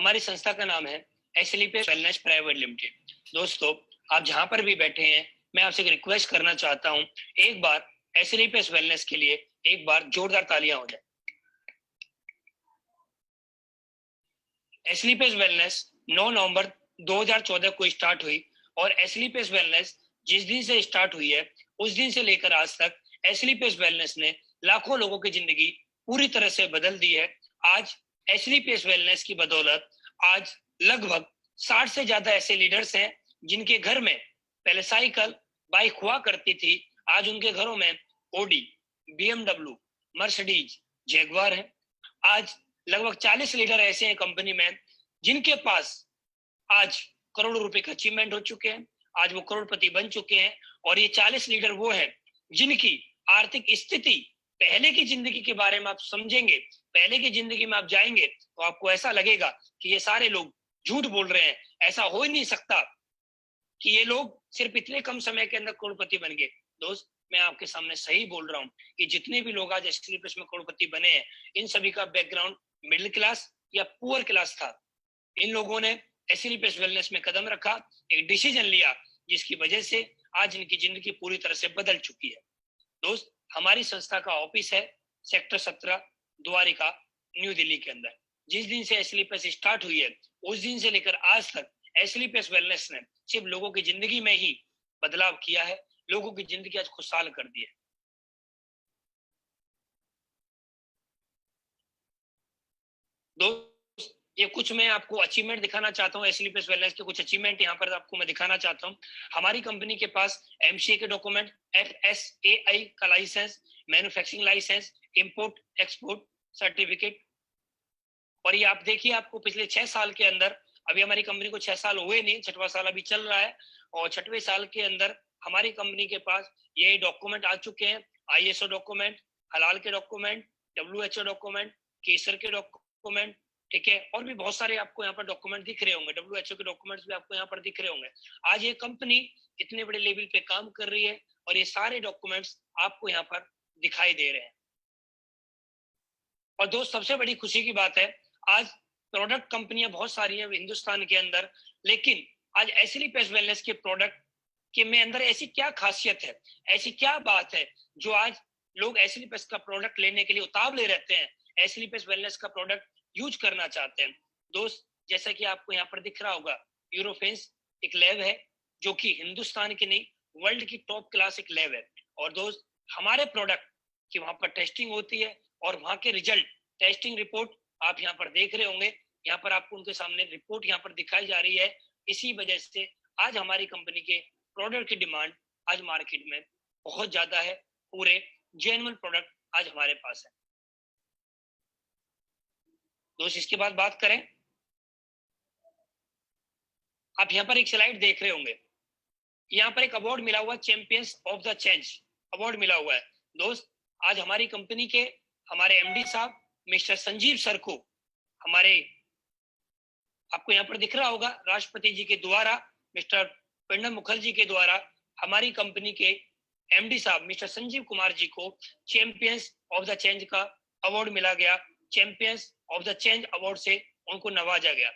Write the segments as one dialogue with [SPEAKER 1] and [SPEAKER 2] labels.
[SPEAKER 1] हमारी संस्था का नाम है एसलीपीएस वेलनेस प्राइवेट लिमिटेड। दोस्तों, आप जहां पर भी बैठे हैं, मैं आपसे एक रिक्वेस्ट करना चाहता हूं, एक बार एसलीपीएस वेलनेस के लिए एक बार जोरदार तालियां हो जाए। एसलीपीएस वेलनेस 9 नवंबर 2014 को स्टार्ट हुई और एसलीपीएस वेलनेस जिस दिन से स्टार्ट हुई है उस दिन से लेकर आज तक एसलीपीएस वेलनेस ने लाखों लोगों की जिंदगी पूरी तरह से बदल दी है। आज एसलीपीएस वेलनेस की बदौलत आज लगभग 60 से ज्यादा ऐसे लीडर्स हैं जिनके घर में पहले साइकिल बाइक हुआ करती थी, आज उनके घरों में ओडी, बीएमडब्ल्यू, मर्सिडीज, जैगवार है। आज लगभग 40 लीडर ऐसे हैं कंपनी में जिनके पास आज करोड़ों रुपए का अचीवमेंट हो चुके हैं, आज वो करोड़पति बन चुके हैं। और ये 40 लीडर वो हैं जिनकी आर्थिक स्थिति, पहले की जिंदगी के बारे में आप समझेंगे, पहले की जिंदगी में आप जाएंगे तो आपको ऐसा लगेगा कि ये सारे लोग झूठ बोल रहे हैं, ऐसा हो ही नहीं सकता कि ये लोग सिर्फ इतने कम समय के अंदर करोड़पति बन गए। दोस्त, मैं आपके सामने सही बोल रहा हूँ कि जितने भी लोग आज एसलीपीएस में करोड़पति बने हैं, इन सभी का बैकग्राउंड मिडिल क्लास या पुअर क्लास था। इन लोगों ने एसलीपीएस वेलनेस में कदम रखा, एक डिसीजन लिया, जिसकी वजह से आज इनकी जिंदगी पूरी तरह से बदल चुकी है। दोस्त, हमारी संस्था का ऑफिस है सेक्टर 17 द्वारिका, न्यू दिल्ली के अंदर। जिस दिन से एसलीपीएस स्टार्ट हुई है उस दिन से लेकर आज तक एसलीपीएस वेलनेस ने सिर्फ लोगों की जिंदगी में ही बदलाव किया है, लोगों की जिंदगी आज खुशहाल कर दी है। दोस्त, ये कुछ मैं आपको अचीवमेंट दिखाना चाहता हूँ, एसलीपीएस वेलनेस के कुछ अचीवमेंट यहाँ पर आपको मैं दिखाना चाहता हूँ। हमारी कंपनी के पास एमसीए के डॉक्यूमेंट, एफएसएआई का licence, manufacturing licence, import export certificate. और ये आप देखिए, आपको पिछले 6 साल के अंदर, अभी हमारी कंपनी को 6 साल हुए नहीं, 6वां साल अभी चल रहा है, और 6वें साल के अंदर हमारी कंपनी के पास ये डॉक्यूमेंट आ चुके हैं। आईएसओ डॉक्यूमेंट, हलाल के डॉक्यूमेंट, डब्ल्यूएचओ डॉक्यूमेंट, केसर के डॉक्यूमेंट, ठीक है, और भी बहुत सारे आपको यहाँ पर डॉक्यूमेंट दिख रहे होंगे, डब्ल्यूएचओ के डॉक्यूमेंट्स भी आपको यहाँ पर दिख रहे होंगे। आज ये कंपनी इतने बड़े लेवल पे काम कर रही है और ये सारे डॉक्यूमेंट्स आपको यहाँ पर दिखाई दे रहे हैं। और दोस्त, सबसे बड़ी खुशी की बात है, आज प्रोडक्ट कंपनियां बहुत सारी हैं हिंदुस्तान के अंदर, लेकिन आज एसलीपीएस वेलनेस के प्रोडक्ट के में अंदर ऐसी क्या खासियत है, ऐसी क्या बात है जो आज लोग एसलीपीएस का प्रोडक्ट लेने के लिए उतावले रहते हैं, एसलीपीएस वेलनेस का प्रोडक्ट यूज करना चाहते हैं। दोस्त, जैसा कि आपको यहाँ पर दिख रहा होगा, यूरोफेंस एक लैब है जो कि हिंदुस्तान की नहीं, वर्ल्ड की टॉप क्लास एक लैब है। और दोस्त, हमारे प्रोडक्ट की वहां पर टेस्टिंग होती है और वहां के रिजल्ट, टेस्टिंग रिपोर्ट आप यहाँ पर देख रहे होंगे, यहाँ पर आपको उनके सामने रिपोर्ट यहाँ पर दिखाई जा रही है। इसी वजह से आज हमारी कंपनी के प्रोडक्ट की डिमांड आज मार्केट में बहुत ज्यादा है, पूरे जेन्युइन प्रोडक्ट आज हमारे पास है। दोस्त, इसके बाद बात करें, आप यहाँ पर एक स्लाइड देख रहे होंगे, यहाँ पर एक अवार्ड मिला हुआ, champions of the change award मिला हुआ है। दोस्त, आज हमारी कंपनी के हमारे एमडी साहब मिस्टर संजीव सर को, हमारे आपको यहाँ पर दिख रहा होगा, राष्ट्रपति जी के द्वारा, मिस्टर प्रणब मुखर्जी के द्वारा हमारी कंपनी के एमडी साहब मिस्टर संजीव कुमार जी को चैंपियंस ऑफ द चेंज का अवार्ड मिला गया। Champions of the change award से उनको नवाजा गया।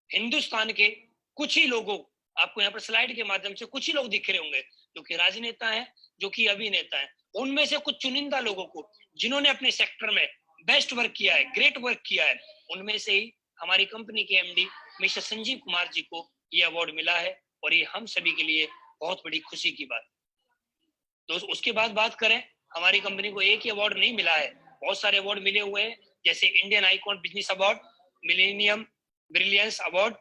[SPEAKER 1] हिंदुस्तान के कुछ ही लोगों, आपको यहाँ पर स्लाइड के माध्यम से कुछ ही लोग दिख रहे होंगे जो कि राजनेता हैं, जो कि अभिनेता हैं, उनमें से कुछ चुनिंदा लोगों को जिन्होंने अपने सेक्टर में बेस्ट वर्क किया है, ग्रेट वर्क किया है, उनमें से ही हमारी कंपनी के एमडी मिस्टर संजीव कुमार जी को ये अवार्ड मिला है और ये हम सभी के लिए बहुत बड़ी खुशी की बात। दोस्त, उसके बाद बात करें, हमारी कंपनी को एक ही अवार्ड नहीं मिला है, बहुत सारे अवार्ड मिले हुए हैं, जैसे Indian icon business award, millennium brilliance award,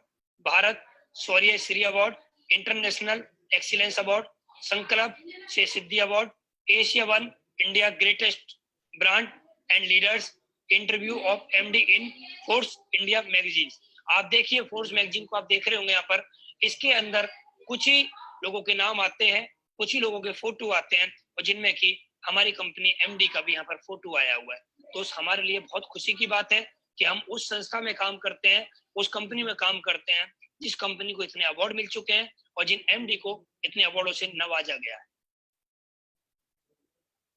[SPEAKER 1] Bharat Shaurya Shri award, international excellence award, Sankalp se Siddhi award, Asia One India greatest brand and leaders, interview of MD in Force India magazine. आप देखिए, फोर्स मैगजीन को आप देख रहे होंगे यहाँ पर, इसके अंदर कुछ ही लोगों के नाम आते हैं, कुछ ही लोगों के फोटो आते हैं, और जिनमें कि हमारी कंपनी एमडी का भी यहाँ पर फोटो आया हुआ है। तो हमारे लिए बहुत खुशी की बात है कि हम उस संस्था में काम करते हैं, उस कंपनी में काम करते हैं जिस कंपनी को इतने अवार्ड मिल चुके हैं और जिन एमडी को इतने अवार्डों से नवाजा गया है।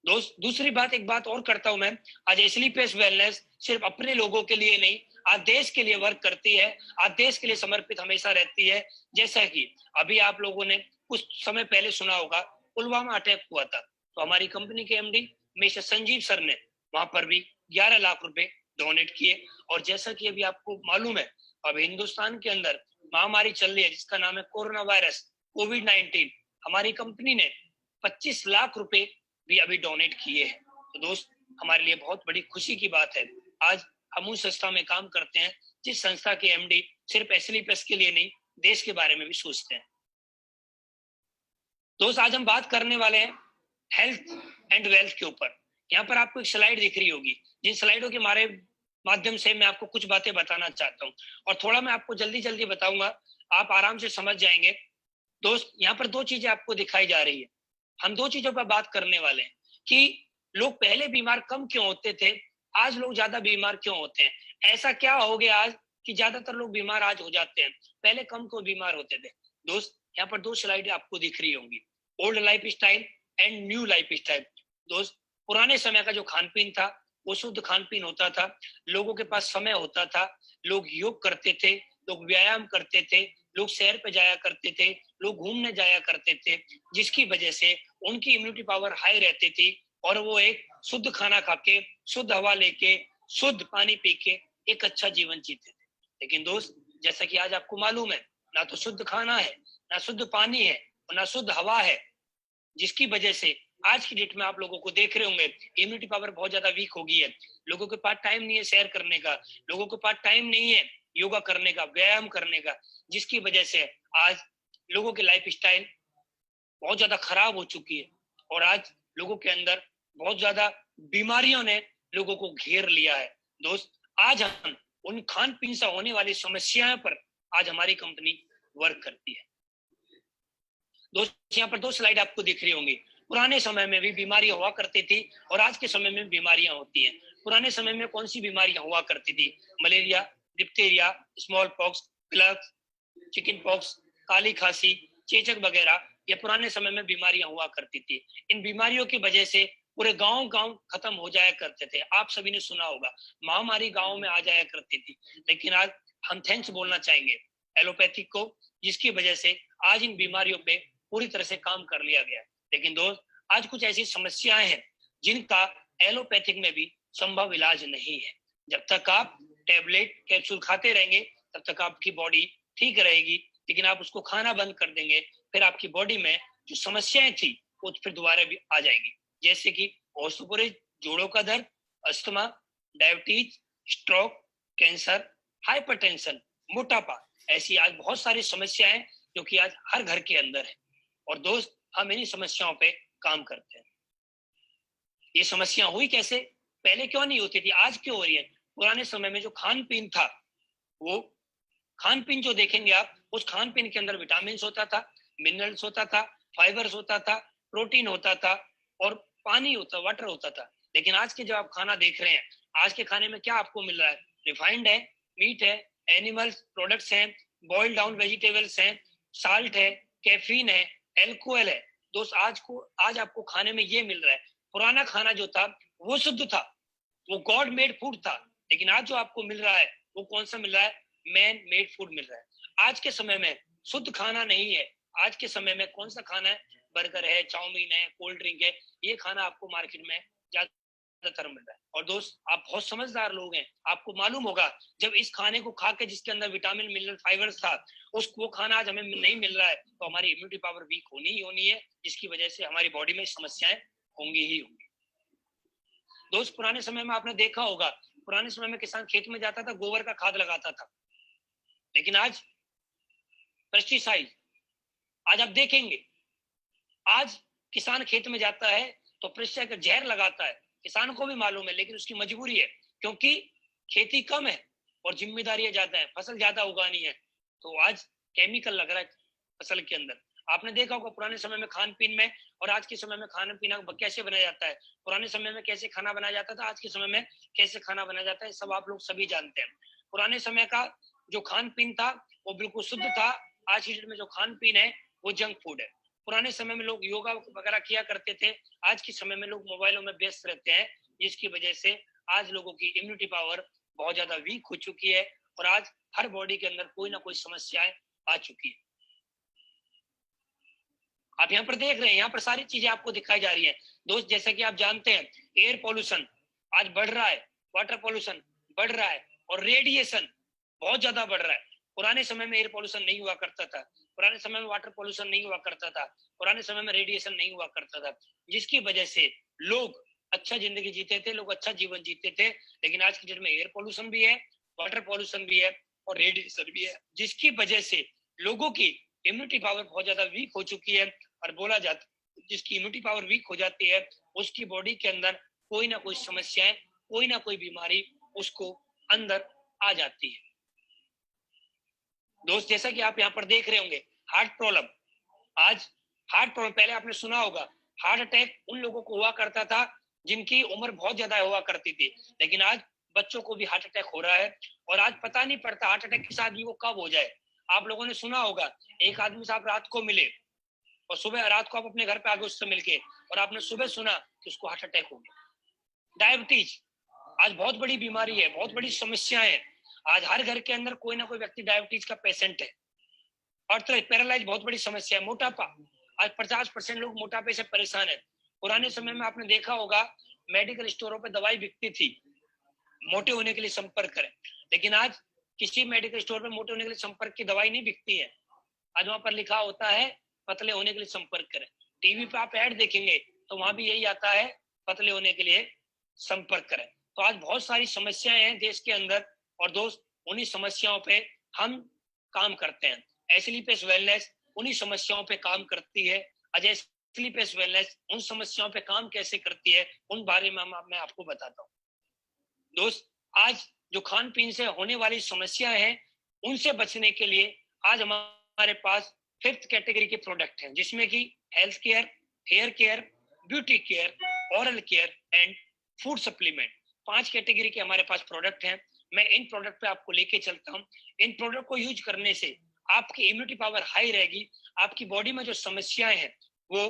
[SPEAKER 1] दोस्त दूसरी बात, एक बात और करता हूं मैं, आज एसलीपीएस वेलनेस सिर्फ अपने लोगों के लिए नहीं, आज देश के लिए वर्क करती है, आज देश के लिए समर्पित हमेशा रहती है। जैसा कि अभी आप लोगों ने कुछ समय पहले सुना होगा, पुलवामा अटैक हुआ था, तो हमारी कंपनी के एमडी मिस्टर संजीव सर ने वहां पर भी 11 लाख रुपए डोनेट किए। और जैसा कि अभी आपको मालूम है, अब हिंदुस्तान के अंदर महामारी चल रही है जिसका नाम है कोरोना वायरस, कोविड-19, हमारी कंपनी ने 25 लाख रुपए भी अभी डोनेट किए हैं। तो दोस्त, हमारे लिए बहुत बड़ी खुशी की बात है, आज हम उस संस्था में काम करते हैं जिस संस्था के एमडी सिर्फ एसलीपीएस के लिए नहीं, देश के बारे में भी सोचते हैं। दोस्त, आज हम बात करने वाले हैं हेल्थ एंड वेल्थ के ऊपर। यहाँ पर आपको एक स्लाइड दिख रही होगी, जिन स्लाइडों के माध्यम से मैं आपको कुछ बातें बताना चाहता हूँ, और थोड़ा मैं आपको जल्दी जल्दी बताऊंगा, आप आराम से समझ जाएंगे। दोस्त, यहाँ पर दो चीजें आपको दिखाई जा रही है, हम दो चीजों पर बात करने वाले हैं कि लोग पहले बीमार कम क्यों होते थे, आज लोग ज्यादा बीमार क्यों होते हैं, ऐसा क्या हो गया आज कि ज्यादातर लोग बीमार आज हो जाते हैं, पहले कम क्यों बीमार होते थे। दोस्त, यहाँ पर दो स्लाइड आपको दिख रही होंगी, old life style and new life style. दोस्त, पुराने समय का जो खान पीन था वो शुद्ध खान पीन होता था, लोगों के पास समय होता था, लोग योग करते थे, लोग व्यायाम करते थे, लोग सैर पे जाया करते थे, लोग घूमने जाया करते थे, जिसकी वजह से उनकी इम्यूनिटी पावर हाई रहती थी और वो एक शुद्ध खाना खा के, शुद्ध हवा लेके, शुद्ध पानी पी के एक अच्छा जीवन जीते थे। लेकिन दोस्त, जैसा कि आज आपको मालूम है, ना तो शुद्ध खाना है, ना शुद्ध पानी है और ना शुद्ध हवा है, जिसकी वजह से आज की डेट में आप लोगों को देख रहे होंगे इम्यूनिटी पावर बहुत ज्यादा वीक हो गई है, लोगों के पास टाइम नहीं है सैर करने का, लोगों के पास टाइम नहीं है योगा करने का, व्यायाम करने का, जिसकी वजह से आज लोगों की लाइफ स्टाइल बहुत ज्यादा खराब हो चुकी है और आज लोगों के अंदर बहुत ज्यादा बीमारियों ने लोगों को घेर लिया है। दोस्त, आज हम उन खान पीन से होने वाली समस्याओं पर आज हमारी कंपनी वर्क करती है। दोस्त, यहाँ पर दो स्लाइड आपको दिख रही होंगी, पुराने समय में भी बीमारियां हुआ करती थी और आज के समय में बीमारियां होती हैं। पुराने समय में कौन सी बीमारियां हुआ करती थी, malaria, diphtheria, smallpox, plague, chickenpox, काली खांसी, चेचक वगैरह, ये पुराने समय में बीमारियां हुआ करती थी। इन बीमारियों की वजह से पूरे गांव खत्म हो जाया करते थे, आप सभी ने सुना होगा, महामारी गांव में आ जाया करती थी। लेकिन आज हम थैंक्स बोलना चाहेंगे एलोपैथिक को, जिसकी वजह से आज इन बीमारियों पे पूरी तरह से काम कर लिया गया। लेकिन दोस्त, आज कुछ ऐसी समस्याएं हैं जिनका एलोपैथिक में भी संभव इलाज नहीं है। जब तक आप टेबलेट कैप्सूल खाते रहेंगे तब तक आपकी बॉडी ठीक रहेगी, लेकिन आप उसको खाना बंद कर देंगे, फिर आपकी बॉडी में जो समस्याएं थी वो फिर दोबारा भी आ जाएंगी, जैसे कि ऑस्टियोपोरोसिस, जोड़ों का दर्द, asthma, diabetes, stroke, cancer, hypertension, मोटापा, ऐसी आज बहुत सारी समस्याएं जो कि आज हर घर के अंदर है। और दोस्त, हम इन्हीं समस्याओं पे काम करते हैं। ये समस्या हुई कैसे, पहले क्यों नहीं होती थी, आज क्यों हो रही है। पुराने समय में जो खान पीन था, वो खान पीन जो देखेंगे आप, उस खान पीन के अंदर विटामिन होता था, मिनरल्स होता था, फाइबर्स होता था, प्रोटीन होता था और पानी होता, वाटर होता था। लेकिन आज के जब आप खाना देख रहे हैं, आज के खाने में क्या आपको मिल रहा है, रिफाइंड है, मीट है, एनिमल्स प्रोडक्ट्स हैं, बॉइल्ड डाउन वेजिटेबल्स हैं, साल्ट है, कैफीन है, एल्कोहल है। दोस्त, आज आपको खाने में ये मिल रहा है। पुराना खाना जो था वो शुद्ध था, वो गॉड मेड फूड था, लेकिन आज जो आपको मिल रहा है वो कौन सा मिल रहा है, मैन मेड फूड मिल रहा है। आज के समय में शुद्ध खाना नहीं है, आज के समय में कौन सा खाना है, बर्गर है, चाउमीन है, कोल्ड ड्रिंक है, ये खाना आपको मार्केट में ज्यादातर मिल रहा है। और दोस्त, आप बहुत समझदार लोग हैं, आपको मालूम होगा जब इस खाने को खा के जिसके अंदर विटामिन मिनरल फाइबर्स था, वो खाना आज हमें नहीं मिल रहा है, तो हमारी इम्यूनिटी पावर वीक होनी ही होनी है, जिसकी वजह से हमारी बॉडी में समस्याएं होंगी ही होंगी। दोस्त, पुराने समय में आपने देखा होगा, पुराने समय में किसान खेत में जाता था, गोबर का खाद लगाता था, लेकिन आज पेस्टिसाइड, आज आप देखेंगे आज किसान खेत में जाता है तो पेस्टिसाइड का जहर लगाता है, किसान को भी मालूम है, लेकिन उसकी मजबूरी है, क्योंकि खेती कम है और जिम्मेदारियां ज्यादा है, फसल ज्यादा उगानी है, तो आज केमिकल लग रहा है फसल के अंदर। आपने देखा होगा पुराने समय में खान पीन में और आज के समय में खाना पीना कैसे बनाया जाता है, पुराने समय में कैसे खाना बनाया जाता था, आज के समय में कैसे खाना बनाया जाता है, सब आप लोग सभी जानते हैं। पुराने समय का जो खान पीन था वो बिल्कुल शुद्ध था, आज की डेट में जो खान पीन है वो जंक फूड है। पुराने समय में लोग योगा वगैरह किया करते थे, आज के समय में लोग मोबाइलों में व्यस्त रहते हैं, जिसकी वजह से आज लोगों की इम्यूनिटी पावर बहुत ज्यादा वीक हो चुकी है और आज हर बॉडी के अंदर कोई ना कोई समस्याएं आ चुकी है। आप यहाँ पर देख रहे हैं, यहाँ पर सारी चीजें आपको दिखाई जा रही है दोस्त। जैसा कि आप जानते हैं, एयर पॉल्यूशन आज बढ़ रहा है, वाटर पॉल्यूशन बढ़ रहा है और रेडिएशन बहुत ज्यादा बढ़ रहा है। पुराने समय में एयर पॉल्यूशन नहीं हुआ करता था, पुराने समय में वाटर पॉल्यूशन नहीं हुआ करता था, पुराने समय में रेडिएशन नहीं हुआ करता था, जिसकी वजह से लोग अच्छा जिंदगी जीते थे, लोग अच्छा जीवन जीते थे। लेकिन आज की डेट में एयर पॉल्यूशन भी है, वाटर पॉल्यूशन भी है और रेडिएशन भी है, जिसकी वजह से लोगों की इम्यूनिटी पावर बहुत ज्यादा वीक हो चुकी है। और बोला जाता है जिसकी इम्यूनिटी पावर वीक हो जाती है उसकी बॉडी के अंदर कोई ना कोई समस्याएं, कोई ना कोई बीमारी उसको अंदर आ जाती है। दोस्त जैसा कि आप यहाँ पर देख रहे होंगे, हार्ट प्रॉब्लम, आज हार्ट प्रॉब्लम, पहले आपने सुना होगा हार्ट अटैक उन लोगों को हुआ करता था जिनकी उम्र बहुत ज्यादा हुआ करती थी, लेकिन आज बच्चों को भी हार्ट अटैक हो रहा है और आज पता नहीं पड़ता हार्ट अटैक किस आदमी को कब हो जाए। आप लोगों ने सुना होगा, एक आदमी से आप रात को मिले और सुबह रात को आप अपने घर पे आगे उससे मिलके और आपने सुबह सुना कि उसको हार्ट अटैक हो गया। डायबिटीज आज बहुत बड़ी बीमारी है, बहुत बड़ी समस्या है। आज हर घर के अंदर कोई ना कोई व्यक्ति डायबिटीज का पेशेंट है। और पैरालाइज बहुत बड़ी समस्या है। मोटापा, आज 50% लोग मोटापे से परेशान है। पुराने समय में आपने देखा होगा मेडिकल स्टोरों पे दवाई बिकती थी, मोटे होने के लिए संपर्क करें, लेकिन आज किसी मेडिकल स्टोर पे मोटे होने के लिए संपर्क की दवाई नहीं बिकती है। आज वहां पर लिखा होता है पतले होने के लिए संपर्क करें। टीवी पे आप ऐड देखेंगे तो वहां भी यही आता है, पतले होने के लिए संपर्क करें। तो आज बहुत सारी समस्याएं हैं देश के अंदर और दोस्त उन्हीं समस्याओं पे हम काम करते हैं। एसलीपेस वेलनेस उन्हीं समस्याओं पे काम करती है। अजय एसलीपेस वेलनेस उन समस्याओं पे काम कैसे करती है उन बारे में मैं आपको बताता हूँ। दोस्त आज जो खान पीन से होने वाली समस्याएं हैं उनसे बचने के लिए आज हमारे पास 5th कैटेगरी के प्रोडक्ट हैं, जिसमें कि health care, hair care, beauty care, oral care and food supplement, 5 category के हमारे पास प्रोडक्ट हैं। मैं इन प्रोडक्ट पे आपको लेके चलता हूँ। इन प्रोडक्ट को यूज करने से आपकी इम्यूनिटी पावर हाई रहेगी, आपकी बॉडी में जो समस्याएं हैं वो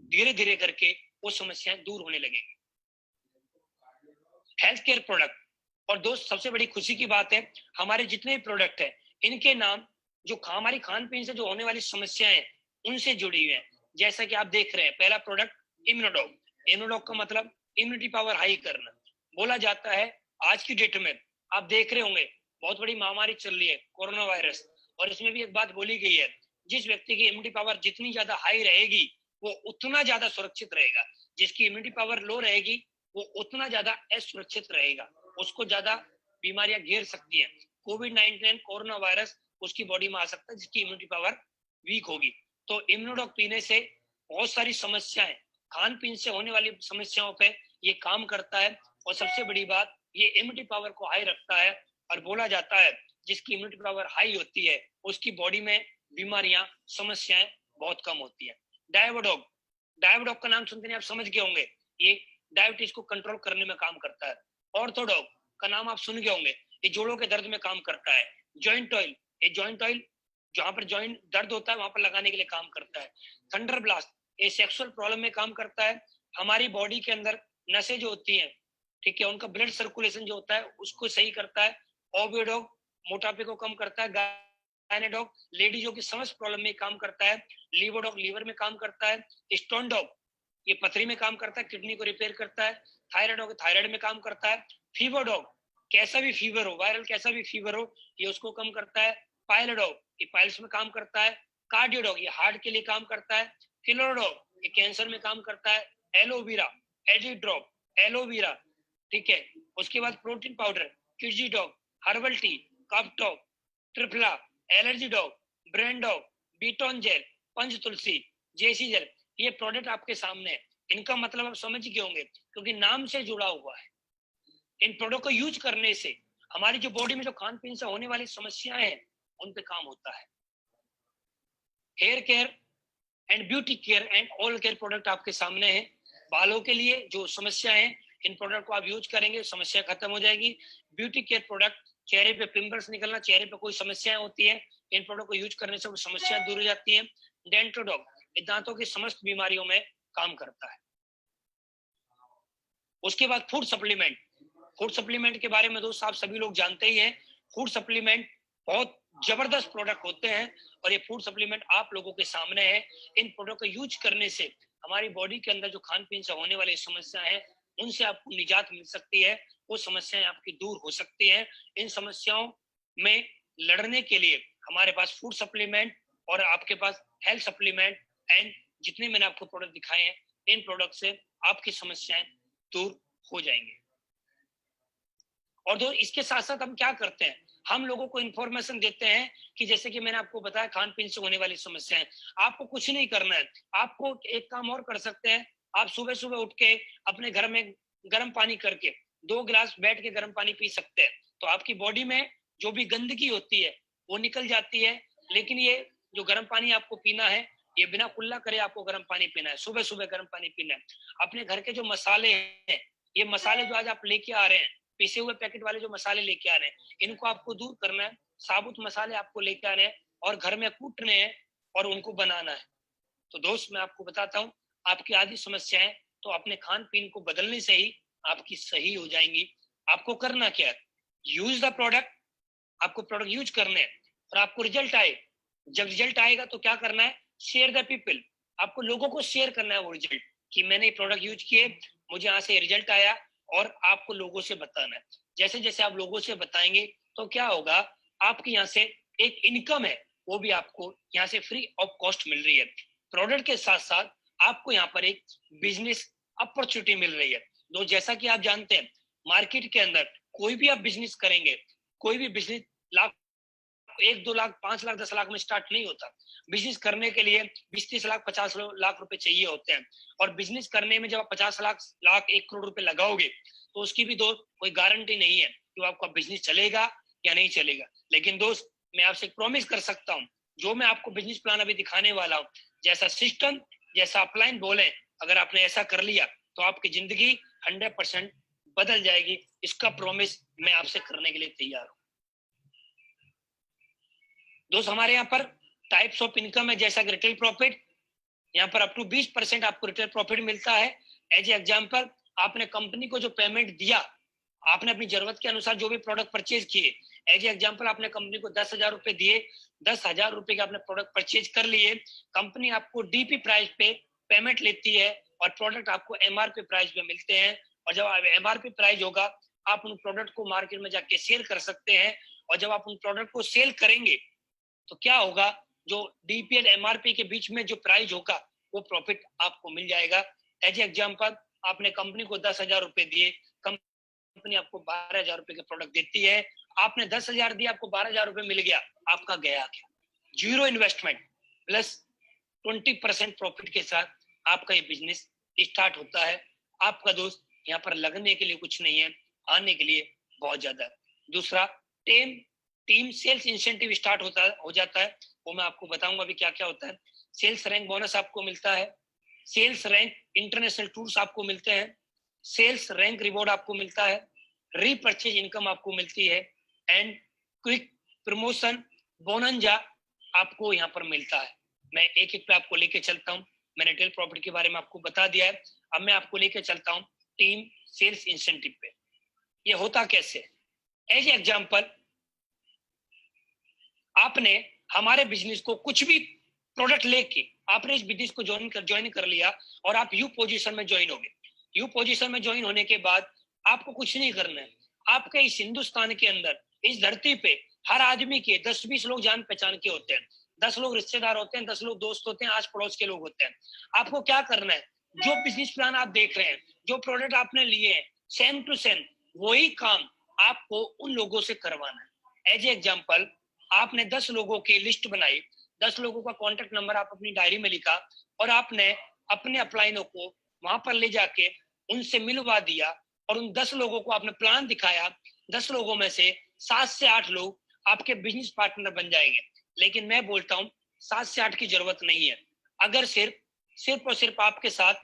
[SPEAKER 1] धीरे धीरे करके वो समस्याएं दूर होने लगेगी। हेल्थ केयर प्रोडक्ट, और दोस्त सबसे बड़ी खुशी की बात है हमारे जितने भी प्रोडक्ट हैं इनके नाम जो हमारी खान पीन से जो होने वाली समस्याएं उनसे जुड़ी हुई है। जैसा कि आप देख रहे हैं, पहला प्रोडक्ट इम्यूनोडॉग। इम्यूनोडॉग का मतलब इम्यूनिटी पावर हाई करना। बोला जाता है आज की डेट में आप देख रहे होंगे बहुत बड़ी महामारी चल रही है कोरोना वायरस, और इसमें भी एक बात बोली गई है जिस व्यक्ति की इम्यूनिटी पावर जितनी ज्यादा हाई रहेगी वो उतना ज्यादा सुरक्षित रहेगा, जिसकी इम्यूनिटी पावर लो रहेगी वो उतना ज्यादा असुरक्षित रहेगा, उसको ज्यादा बीमारियां घेर सकती हैं। कोविड-19 कोरोना वायरस उसकी बॉडी में आ सकता है जिसकी इम्यूनिटी पावर वीक होगी। तो इम्यूनोडॉग पीने से बहुत सारी समस्याएं, खान पीन से होने वाली समस्याओं पे ये काम करता है और सबसे बड़ी बात ये इम्यूनिटी पावर को हाई रखता है। और बोला जाता है जिसकी इम्यूनिटी पावर हाई होती है उसकी बॉडी में बीमारियां, समस्याएं बहुत कम होती है। डायबोडॉग, डायबोडॉग का नाम सुनते ही आप समझ गए होंगे, ये डायबिटीज को कंट्रोल करने में काम करता है। ऑर्थोडॉग का नाम आप सुन गए होंगे, ये जोड़ों के दर्द में काम करता है। जॉइंट ऑयल, ये जॉइंट ऑयल जहां पर जॉइंट दर्द होता है वहां पर लगाने के लिए काम करता है। थंडर ब्लास्ट, ये सेक्सुअल प्रॉब्लम में काम करता है। हमारी बॉडी के अंदर नसें जो होती हैं, ठीक है, उनका ब्लड सर्कुलेशन जो होता है उसको सही करता है। ओविडॉग मोटापे को कम करता है। गायनेडॉग लेडीजों की समस्त प्रॉब्लम में काम करता है। लीवोडॉग लीवर में काम करता है। स्टोन डॉग ये पथरी में काम करता है, किडनी को रिपेयर करता है। थायराइड थायराइड में काम करता है। फीवर डॉग कैसा भी फीवर हो, वायरल कैसा भी फीवर हो, ये उसको कम करता है। पायलोडॉग ये पाइल्स में काम करता है। कार्डियोडॉग ये हार्ट के लिए काम करता है। फिलोडॉग ये कैंसर में काम करता है। एलोवेरा, एडिड्रॉप, एलोवेरा, ठीक है। उसके बाद प्रोटीन पाउडर, किडजी डॉग, हर्बल टी, कफ डॉग, ट्रिपला, एलर्जी डॉग, ब्रेन डॉग, बीटोन gel, Panch Tulsi, JC gel, ये प्रोडक्ट आपके सामने है। इनका मतलब आप समझ गए होंगे क्योंकि नाम से जुड़ा हुआ है। इन प्रोडक्ट को यूज करने से हमारी जो बॉडी में जो खान पीन से होने वाली समस्याएं हैं उन पे काम होता है। Hair care and beauty care and all care product आपके सामने है। बालों के लिए जो समस्या है इन प्रोडक्ट को आप यूज करेंगे समस्या खत्म हो जाएगी। ब्यूटी केयर प्रोडक्ट, चेहरे पे पिंपल्स निकलना, चेहरे पे कोई समस्याएं होती है, इन प्रोडक्ट को यूज करने से वो समस्याएं दूर हो जाती है। डेंटोडॉग ये दांतों की समस्त बीमारियों में काम करता है। उसके बाद फूड सप्लीमेंट के बारे में दोस्त आप सभी लोग जानते ही हैं। फूड सप्लीमेंट बहुत जबरदस्त प्रोडक्ट होते हैं और ये फूड सप्लीमेंट आप लोगों के सामने है। इन प्रोडक्ट का यूज करने से हमारी बॉडी के अंदर जो खान पीन से होने वाली समस्याएं हैं उनसे आपको निजात मिल सकती है, वो समस्याएं आपकी दूर हो सकती हैं। इन समस्याओं में लड़ने के लिए हमारे पास फूड सप्लीमेंट और आपके पास हेल्थ सप्लीमेंट एंड जितने मैंने आपको प्रोडक्ट दिखाए हैं, इन प्रोडक्ट से आपकी समस्याएं दूर हो जाएंगे। और दोस्त इसके साथ साथ हम क्या करते हैं, हम लोगों को इंफॉर्मेशन देते हैं कि जैसे कि मैंने आपको बताया खान पीन से होने वाली समस्याएं, आपको कुछ नहीं करना है। आपको एक काम और कर सकते हैं, आप सुबह सुबह उठ के अपने घर में गर्म पानी करके 2 गिलास बैठ के गर्म पानी पी सकते हैं, तो आपकी बॉडी में जो भी गंदगी होती है वो निकल जाती है। लेकिन ये जो गर्म पानी आपको पीना है, ये बिना कुल्ला करे आपको गर्म पानी पीना है, सुबह सुबह गर्म पानी पीना है। अपने घर के जो मसाले हैं, ये मसाले जो आज आप लेके आ रहे हैं, पीसे हुए पैकेट वाले जो मसाले लेके आ रहे हैं, इनको आपको दूर करना है। साबुत मसाले आपको लेके आने हैं और घर में कूटने हैं और उनको बनाना है। तो दोस्त मैं आपको बताता हूँ, आपकी आधी समस्याएं तो अपने खान पीन को बदलने से ही आपकी सही हो जाएंगी। आपको करना क्या है, यूज द प्रोडक्ट, आपको प्रोडक्ट यूज करने हैं और आपको रिजल्ट आए। जब रिजल्ट आएगा तो क्या करना है, शेयर द पीपल, आपको लोगों को शेयर करना है वो रिजल्ट कि मैंने प्रोडक्ट यूज किए, मुझे यहाँ से रिजल्ट आया, और आपको लोगों से बताना है। जैसे जैसे आप लोगों से बताएंगे तो क्या होगा, आपके यहाँ से एक इनकम है वो भी आपको यहाँ से फ्री ऑफ कॉस्ट मिल रही है। प्रोडक्ट के साथ साथ आपको यहाँ पर एक बिजनेस अपॉर्चुनिटी मिल रही है। तो जैसा कि आप जानते हैं मार्केट के अंदर कोई भी आप बिजनेस करेंगे, कोई भी बिजनेस लाख 1-2 लाख 5 लाख 10 लाख में स्टार्ट नहीं होता। बिजनेस करने के लिए 20-30 लाख 50 लाख रुपए चाहिए होते हैं, और बिजनेस करने में जब आप 50 लाख 1 करोड़ रुपए लगाओगे तो उसकी भी दोस्त कोई गारंटी नहीं है कि आपका बिजनेस चलेगा या नहीं चलेगा। लेकिन दोस्त मैं आपसे प्रॉमिस कर सकता हूँ, जो मैं आपको बिजनेस प्लान अभी दिखाने वाला हूँ, जैसा सिस्टम जैसा अपलाइन बोले, अगर आपने ऐसा कर लिया तो आपकी जिंदगी 100% बदल जाएगी। इसका प्रॉमिस मैं आपसे करने के लिए तैयार हूँ। दोस्त हमारे यहाँ पर टाइप्स ऑफ इनकम है, जैसा कि रिटेल प्रॉफिट, यहाँ पर अप टू 20% आपको रिटेल प्रॉफिट मिलता है। एज एग्जांपल, आपने कंपनी को जो पेमेंट दिया, आपने अपनी जरूरत के अनुसार जो भी प्रोडक्ट परचेज किए, एज एग्जांपल आपने कंपनी को 10,000 रुपए दिए, 10,000 रुपए के आपने प्रोडक्ट परचेज कर लिए, कंपनी आपको डीपी प्राइस पे पेमेंट लेती है और प्रोडक्ट आपको एमआरपी प्राइस पे मिलते हैं। और जब एमआरपी प्राइस होगा, आप उन प्रोडक्ट को मार्केट में जाके सेल कर सकते हैं, और जब आप उन प्रोडक्ट को सेल करेंगे तो क्या होगा, जो डीपीएल एमआरपी के बीच में जो प्राइस होगा वो प्रॉफिट आपको मिल जाएगा। एज एग्जांपल, आपने कंपनी को 10,000 रुपए दिए, कंपनी आपको 12,000 रुपए के प्रोडक्ट देती है, आपने 10,000 दिया, आपको 12,000 रुपए मिल गया, आपका गया क्या, जीरो इन्वेस्टमेंट प्लस 20% प्रॉफिट के साथ आपका ये बिजनेस स्टार्ट होता है। आपका दोस्त यहाँ पर लगने के लिए कुछ नहीं है, आने के लिए बहुत ज्यादा। दूसरा, टीम सेल्स इंसेंटिव स्टार्ट हो जाता है, वो मैं आपको बताऊंगा अभी क्या क्या होता है। सेल्स रैंक बोनस आपको मिलता है, सेल्स रैंक इंटरनेशनल टूर्स आपको मिलते हैं, सेल्स रैंक रिवॉर्ड आपको मिलता है, रीपरचेज इनकम आपको मिलती है, एंड क्विक प्रमोशन बोनंजा आपको यहाँ पर मिलता है। मैं एक एक पे आपको लेके चलता हूँ। मैंने रिटेल प्रॉपर्टी के बारे में आपको बता दिया है, अब मैं आपको लेके चलता हूँ टीम सेल्स इंसेंटिव पे। ये होता कैसे, एज एग्जांपल, आपने हमारे बिजनेस को कुछ भी प्रोडक्ट लेके आपने इस बिजनेस को ज्वाइन कर लिया और आप यू पोजीशन में ज्वाइन हो गए। यू पोजीशन में ज्वाइन होने के बाद आपको कुछ नहीं करना है। आपके इस हिंदुस्तान के अंदर, इस धरती पे हर आदमी के 10-20 लोग जान पहचान के होते हैं, 10 लोग रिश्तेदार होते हैं, 10 लोग दोस्त होते हैं, आस पड़ोस के लोग होते हैं। आपको क्या करना है, जो बिजनेस प्लान आप देख रहे हैं, जो प्रोडक्ट आपने लिए हैं, सेम टू सेम वही काम आपको उन लोगों से करवाना है। एज एग्जाम्पल, आपने 10 लोगों की लिस्ट बनाई, 10 लोगों का कॉन्टेक्ट नंबर आप अपनी डायरी में लिखा, और आपने अपने अपलाइनों को वहां पर ले जाके उनसे मिलवा दिया, और उन 10 लोगों को आपने प्लान दिखाया। 10 लोगों में से 7 से 8 लोग आपके बिजनेस पार्टनर बन जाएंगे। लेकिन मैं बोलता हूँ 7 से 8 की जरूरत नहीं है। अगर सिर्फ और सिर्फ आपके साथ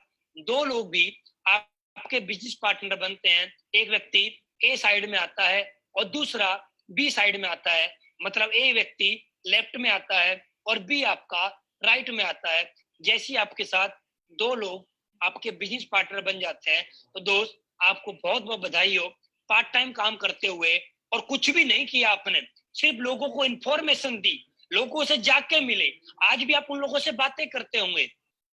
[SPEAKER 1] 2 लोग भी आपके बिजनेस पार्टनर बनते हैं, एक व्यक्ति ए साइड में आता है और दूसरा बी साइड में आता है, मतलब ए व्यक्ति लेफ्ट में आता है और बी आपका राइट में आता है, जैसे ही आपके साथ 2 लोग आपके बिजनेस पार्टनर बन जाते हैं, तो दोस्त आपको बहुत बहुत बधाई हो। पार्ट टाइम काम करते हुए और कुछ भी नहीं किया आपने, सिर्फ लोगों को इंफॉर्मेशन दी, लोगों से जाके मिले। आज भी आप उन लोगों से बातें करते होंगे।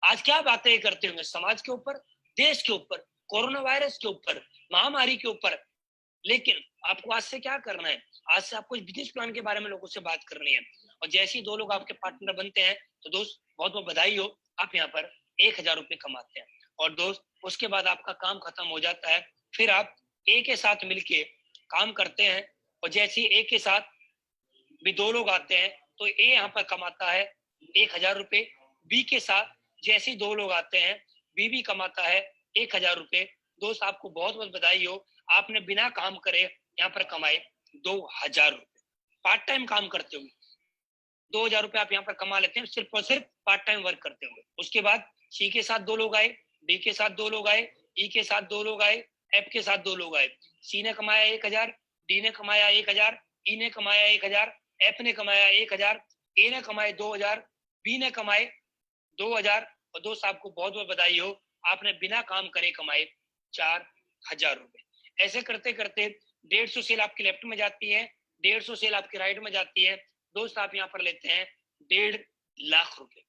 [SPEAKER 1] आज क्या बातें करते होंगे? समाज के ऊपर, देश के ऊपर, कोरोना वायरस के ऊपर, महामारी के ऊपर। लेकिन आपको आज से क्या करना है? आज से आपको बिजनेस प्लान के बारे में लोगों से बात करनी है। और जैसे ही 2 लोग आपके पार्टनर बनते हैं, तो दोस्त बहुत बहुत बधाई हो, आप यहाँ पर 1000 रुपये कमाते हैं। और दोस्त उसके बाद आपका काम खत्म हो जाता है, फिर आप ए के साथ मिलके काम करते हैं। और जैसे ही ए के साथ भी 2 लोग आते हैं, तो ए यहाँ पर कमाता है 1000 रुपये। बी के साथ जैसे ही 2 लोग आते हैं, बी भी कमाता है 1000 रुपये। दोस्त आपको बहुत बहुत बधाई हो, आपने बिना काम करे यहाँ पर कमाए 2000 रुपये। पार्ट टाइम काम करते हुए 2000 रुपये आप यहाँ पर कमा लेते हैं, सिर्फ और सिर्फ पार्ट टाइम वर्क करते हुए। उसके बाद सी के साथ 2 लोग आए, डी के साथ 2 लोग आए, ई के साथ 2 लोग आए, एफ के साथ 2 लोग आए। सी ने कमाया 1000, डी ने कमाया 1000, ई ने कमाया 1000, एफ ने कमाया 1000, ए ने कमाए 2000, बी ने कमाए 2000। और दोस्त आपको बहुत बहुत बधाई हो, आपने बिना काम करे कमाए 4000 रुपए। ऐसे करते करते 150 सेल आपकी लेफ्ट में जाती है, 150 सेल आपकी राइट में जाती है। दोस्त आप यहाँ पर लेते हैं 1.5 लाख रुपए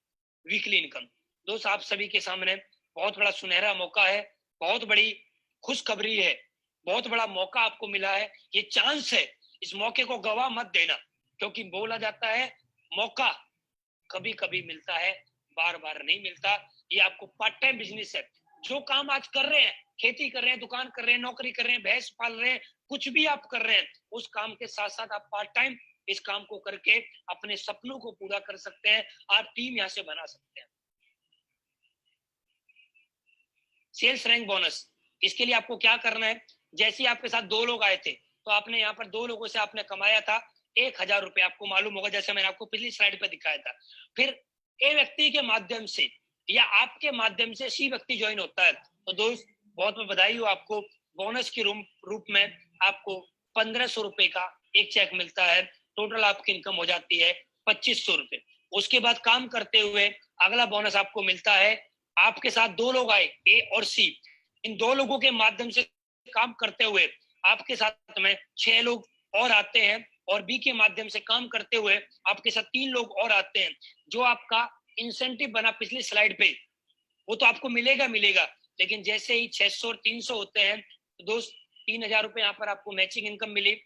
[SPEAKER 1] वीकली इनकम। दोस्त आप सभी के सामने बहुत बड़ा सुनहरा मौका है, बहुत बड़ी खुशखबरी है, बहुत बड़ा मौका आपको मिला है, ये चांस है। इस मौके को गवा मत देना, क्योंकि बोला जाता है मौका कभी कभी मिलता है, बार बार नहीं मिलता। ये आपको पार्ट टाइम बिजनेस है। जो काम आज कर रहे हैं, खेती कर रहे हैं, दुकान कर रहे हैं, नौकरी कर रहे हैं, भैंस पाल रहे हैं, कुछ भी आप कर रहे हैं, उस काम के साथ साथ आप पार्ट टाइम इस काम को करके अपने सपनों को पूरा कर सकते हैं। आप टीम यहाँ से बना सकते हैं। सेल्स रैंक बोनस, इसके लिए आपको क्या करना है? जैसे ही आपके साथ 2 लोग आए थे, तो आपने यहाँ पर 2 लोगों से आपने कमाया था 1000 रुपए। आपको मालूम होगा, जैसे मैंने आपको पिछली स्लाइड पे दिखाया था। फिर ए व्यक्ति के माध्यम से या आपके माध्यम से सी व्यक्ति ज्वाइन होता है, तो दोस्त बहुत बहुत बधाई हो आपको। बोनस के रूप में आपको 1500 रुपए का एक चेक मिलता है। टोटल आपकी इनकम हो जाती है 2500 रुपए। उसके बाद काम करते हुए अगला बोनस आपको मिलता है, आपके साथ 2 लोग आए, ए और सी। इन 2 लोगों के माध्यम से काम करते हुए आपके साथ में 6 लोग और आते हैं, और बी के माध्यम से काम करते हुए आपके साथ 3 लोग और आते हैं। जो आपका इंसेंटिव बना पिछली स्लाइड पे, वो तो आपको मिलेगा मिलेगा, लेकिन जैसे ही 600 और 300 होते हैं, तो दोस्त 3000 रुपए यहाँ पर आपको मैचिंग इनकम मिली,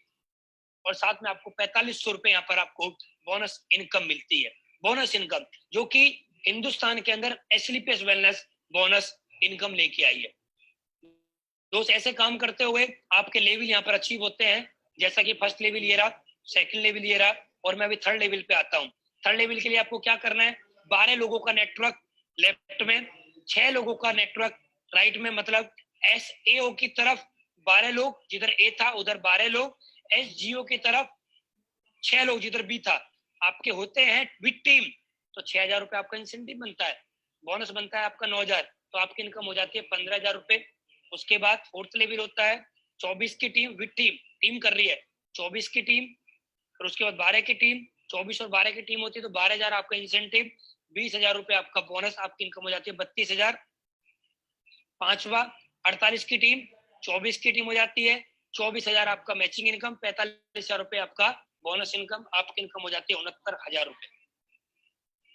[SPEAKER 1] और साथ में आपको 4500 रुपए यहाँ पर आपको बोनस इनकम मिलती है। बोनस इनकम जो कि हिंदुस्तान के अंदर एसलीपीएस वेलनेस बोनस इनकम लेके आई है। दोस्त ऐसे काम करते हुए आपके लेवल यहाँ पर अचीव होते हैं, जैसा कि फर्स्ट लेवल ये रहा, सेकंड लेवल ये रहा, और मैं अभी थर्ड लेवल पे आता हूँ। थर्ड लेवल के लिए आपको क्या करना है? 12 लोगों का नेटवर्क लेफ्ट में, 6 लोगों का नेटवर्क राइट में, मतलब SAO की तरफ 12 लोग, जिधर ए था उधर 12 लोग, SGO की तरफ 6 लोग, जिधर बी था। आपके होते हैं विद टीम, तो 6000 रुपए आपका इंसेंटिव बनता है, बोनस बनता है आपका 9000, तो आपकी इनकम हो जाती है 15000 रुपए। उसके बाद फोर्थ लेवल होता है 24 की टीम विद टीम, टीम कर रही है 24 की टीम, फिर उसके बाद 12 की टीम, 24 और 12 की टीम होती है, तो 12000 आपका इंसेंटिव, 20000 रुपए आपका बोनस, आपकी इनकम हो जाती है 32000। पांचवा 48 की टीम, 24 की टीम हो जाती है 24000 आपका मैचिंग इनकम, 45000 रुपए आपका बोनस इनकम, आपकी इनकम हो जाती है 69000 रुपए।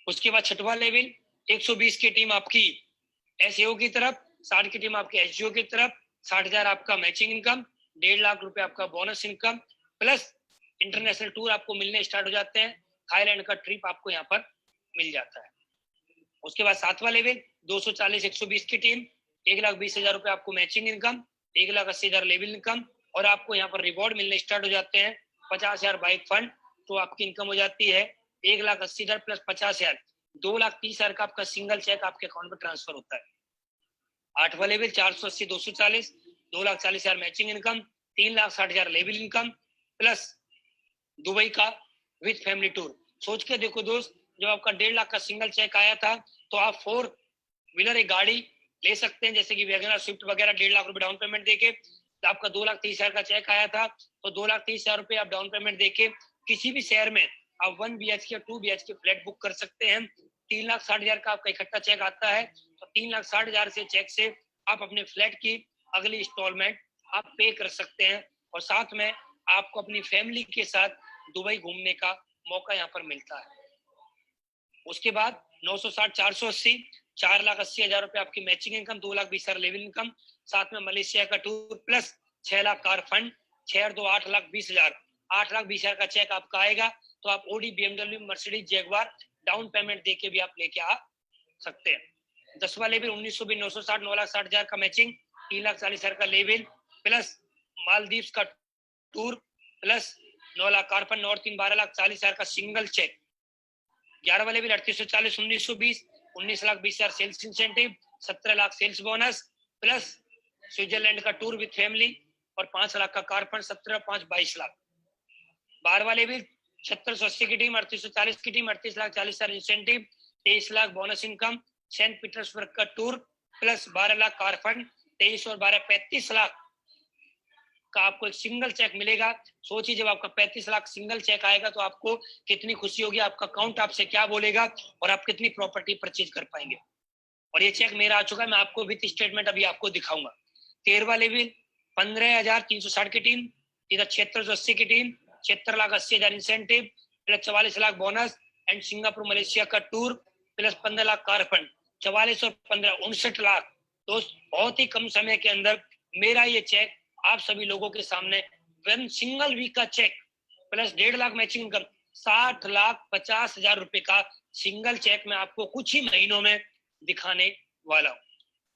[SPEAKER 1] उसके बाद छठवां लेवल 120 की टीम आपकी SAO की तरफ, 60 की टीम आपकी SGO की तरफ, 60000 आपका मैचिंग इनकम, 1.5 लाख रुपए आपका bonus income, plus international tour आपको मिलने स्टार्ट हो जाते हैं, थाईलैंड का ट्रिप आपको यहाँ पर मिल जाता है। उसके बाद सातवां लेवल 240 120 की टीम, 1,20,000 रुपए आपको मैचिंग इनकम, 1,80,000 लेवल इनकम, और आपको यहाँ पर रिवॉर्ड मिलने स्टार्ट हो जाते हैं 50,000 बाइक फंड, तो आपकी इनकम हो जाती है 1,80,000 प्लस 50,000, 2,30,000 का आपका सिंगल चेक आपके अकाउंट में ट्रांसफर होता है। आठवां level 480 240, 2,40,000 matching income, 3,60,000 level income, plus Dubai का विद फैमिली टूर। सोच के देखो दोस्त, जब आपका 1.5 लाख का सिंगल चेक आया था, तो आप 4 व्हीलर एक गाड़ी ले सकते हैं, जैसे कि वैगनर स्विफ्ट वगैरह, 1.5 लाख रुपए डाउन पेमेंट देके। तो आपका 2,30,000 का चेक आया था, तो 2,30,000 रुपए आप डाउन पेमेंट देके किसी भी शहर में आप 1 BHK या 2 BHK फ्लैट बुक कर सकते हैं। 3,60,000 का आपका इकट्ठा चेक आता है, तो 3,60,000 से चेक से आप अपने फ्लैट की अगली इंस्टॉलमेंट आप पे कर सकते हैं, और साथ में आपको अपनी फैमिली के साथ दुबई घूमने का मौका यहाँ पर मिलता है। उसके बाद 960, 480, 4,80,000 रुपए आपकी मैचिंग इनकम, 2,20,000 लेवल इनकम, साथ में मलेशिया का tour plus 6 lakh car fund, 6 और 2 8,20,000, 8,20,000 का चेक आपका आएगा। तो आप Audi, BMW, Mercedes, Jaguar down payment देके भी आप लेके आ सकते हैं। 10वां लेवल 1920, 960, 9,60,000 का मैचिंग, 3,40,000 का लेवल प्लस मालदीव्स का tour plus 9 lakh car fund और 12,40,000 का सिंगल चेक। 11वां level 3840, 1920, 19,20,000 sales incentive, 17 lakh sales bonus plus Switzerland का टूर विद फैमिली और 5 लाख का कार फंड, 17 5 22 लाख। 12वां लेवल 7680 की टीम, 3840 की team, 38,40,000 incentive, 23 lakh bonus income, Saint Petersburg का tour plus 12 lakh car fund, 23 और 12 35 लाख का आपको एक सिंगल चेक मिलेगा। सोचिए जब आपका 35 लाख सिंगल चेक आएगा तो आपको कितनी खुशी होगी, आपका अकाउंट आपसे क्या बोलेगा और आप कितनी प्रॉपर्टी परचेज कर पाएंगे। और ये चेक मेरा आ चुका है, मैं आपको विथ स्टेटमेंट अभी आपको दिखाऊंगा। 13वां लेवल 15,360 की टीम, इधर 7680 की team, 76,80,000 incentive plus 44 lakh bonus and Singapore Malaysia का tour plus 15 lakh car fund, 44 और 15 59 लाख। दोस्त बहुत ही कम समय के अंदर मेरा ये चेक आप सभी लोगों के सामने वन सिंगल वीक का cheque plus 1.5 lakh matching income, 60,50,000 रुपए का सिंगल चेक मैं आपको कुछ ही महीनों में दिखाने वाला हूँ।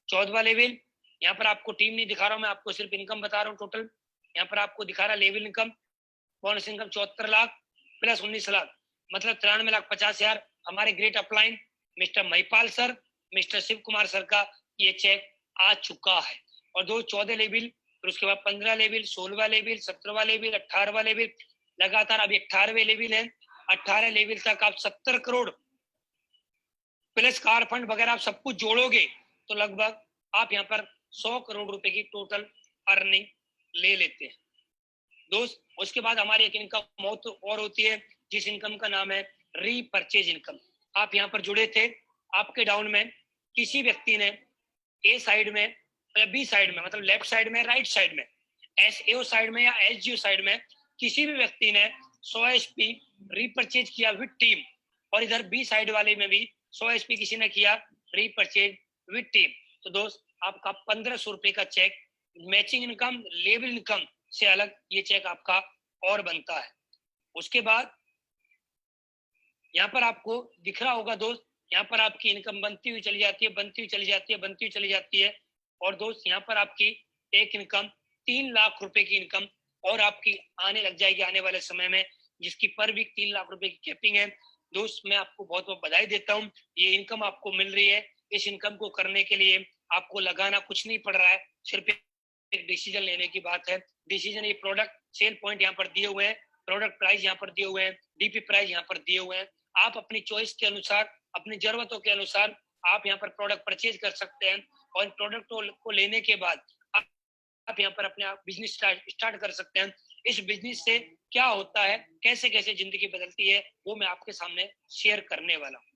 [SPEAKER 1] 14वां लेवल, यहाँ पर आपको टीम नहीं दिखा रहा हूँ, मैं आपको सिर्फ इनकम बता रहा हूँ टोटल। यहाँ पर आपको दिखा रहा level income, bonus income 74 lakh plus 19 lakh, मतलब 93,50,000। हमारे great upline mister Mahipal sir, mister Shiv Kumar sir का ये चेक आ चुका है। और दो 14 लेवल, फिर उसके बाद 15 लेवल, 16वां लेवल, 17वां लेवल, 18वां लेवल, लगातार अभी 18वें लेवल है। 18 लेवल तक आप 70 करोड़ प्लस कार फंड वगैरह आप सब कुछ जोड़ोगे तो लगभग आप यहाँ पर 100 करोड़ रुपए की टोटल अर्निंग ले लेते हैं दोस्त। उसके बाद हमारी एक इनकम और होती है जिस इनकम का नाम है रीपरचेज इनकम। आप यहाँ पर जुड़े थे, आपके डाउन में किसी व्यक्ति ने ए साइड में या बी साइड में, मतलब लेफ्ट साइड में, राइट साइड में, एसएओ साइड में या एसजीओ साइड में किसी भी व्यक्ति ने 100 एसपी रीपरचेज किया विद टीम, और इधर बी साइड वाले में भी 100 एसपी किसी ने किया रीपरचेज विद टीम, तो दोस्त आपका 1,500 रुपए का cheque matching income, level income से अलग ये चेक आपका और बनता है। उसके बाद यहाँ पर आपको दिख रहा होगा दोस्त, यहाँ पर आपकी इनकम बनती हुई चली जाती है, बनती हुई चली जाती है, बनती हुई चली जाती है। और दोस्त यहाँ पर आपकी एक इनकम 3 लाख रुपए की इनकम और आपकी आने लग जाएगी आने वाले समय में, जिसकी पर वीक 3 लाख रुपए की कैपिंग है। दोस्त मैं आपको बहुत बहुत बधाई देता हूँ, ये इनकम आपको मिल रही है। इस इनकम को करने के लिए आपको लगाना कुछ नहीं पड़ रहा है, सिर्फ एक डिसीजन लेने की बात है। डिसीजन, ये प्रोडक्ट सेल पॉइंट यहाँ पर दिए हुए हैं, प्रोडक्ट प्राइस यहाँ पर दिए हुए हैं, डीपी प्राइस यहाँ पर दिए हुए हैं। आप अपनी चॉइस के अनुसार, अपनी जरूरतों के अनुसार आप यहाँ पर प्रोडक्ट परचेज कर सकते हैं, और प्रोडक्ट को लेने के बाद आप यहाँ पर अपने बिजनेस स्टार्ट कर सकते हैं। इस बिजनेस से क्या होता है, कैसे कैसे जिंदगी बदलती है, वो मैं आपके सामने शेयर करने वाला हूँ।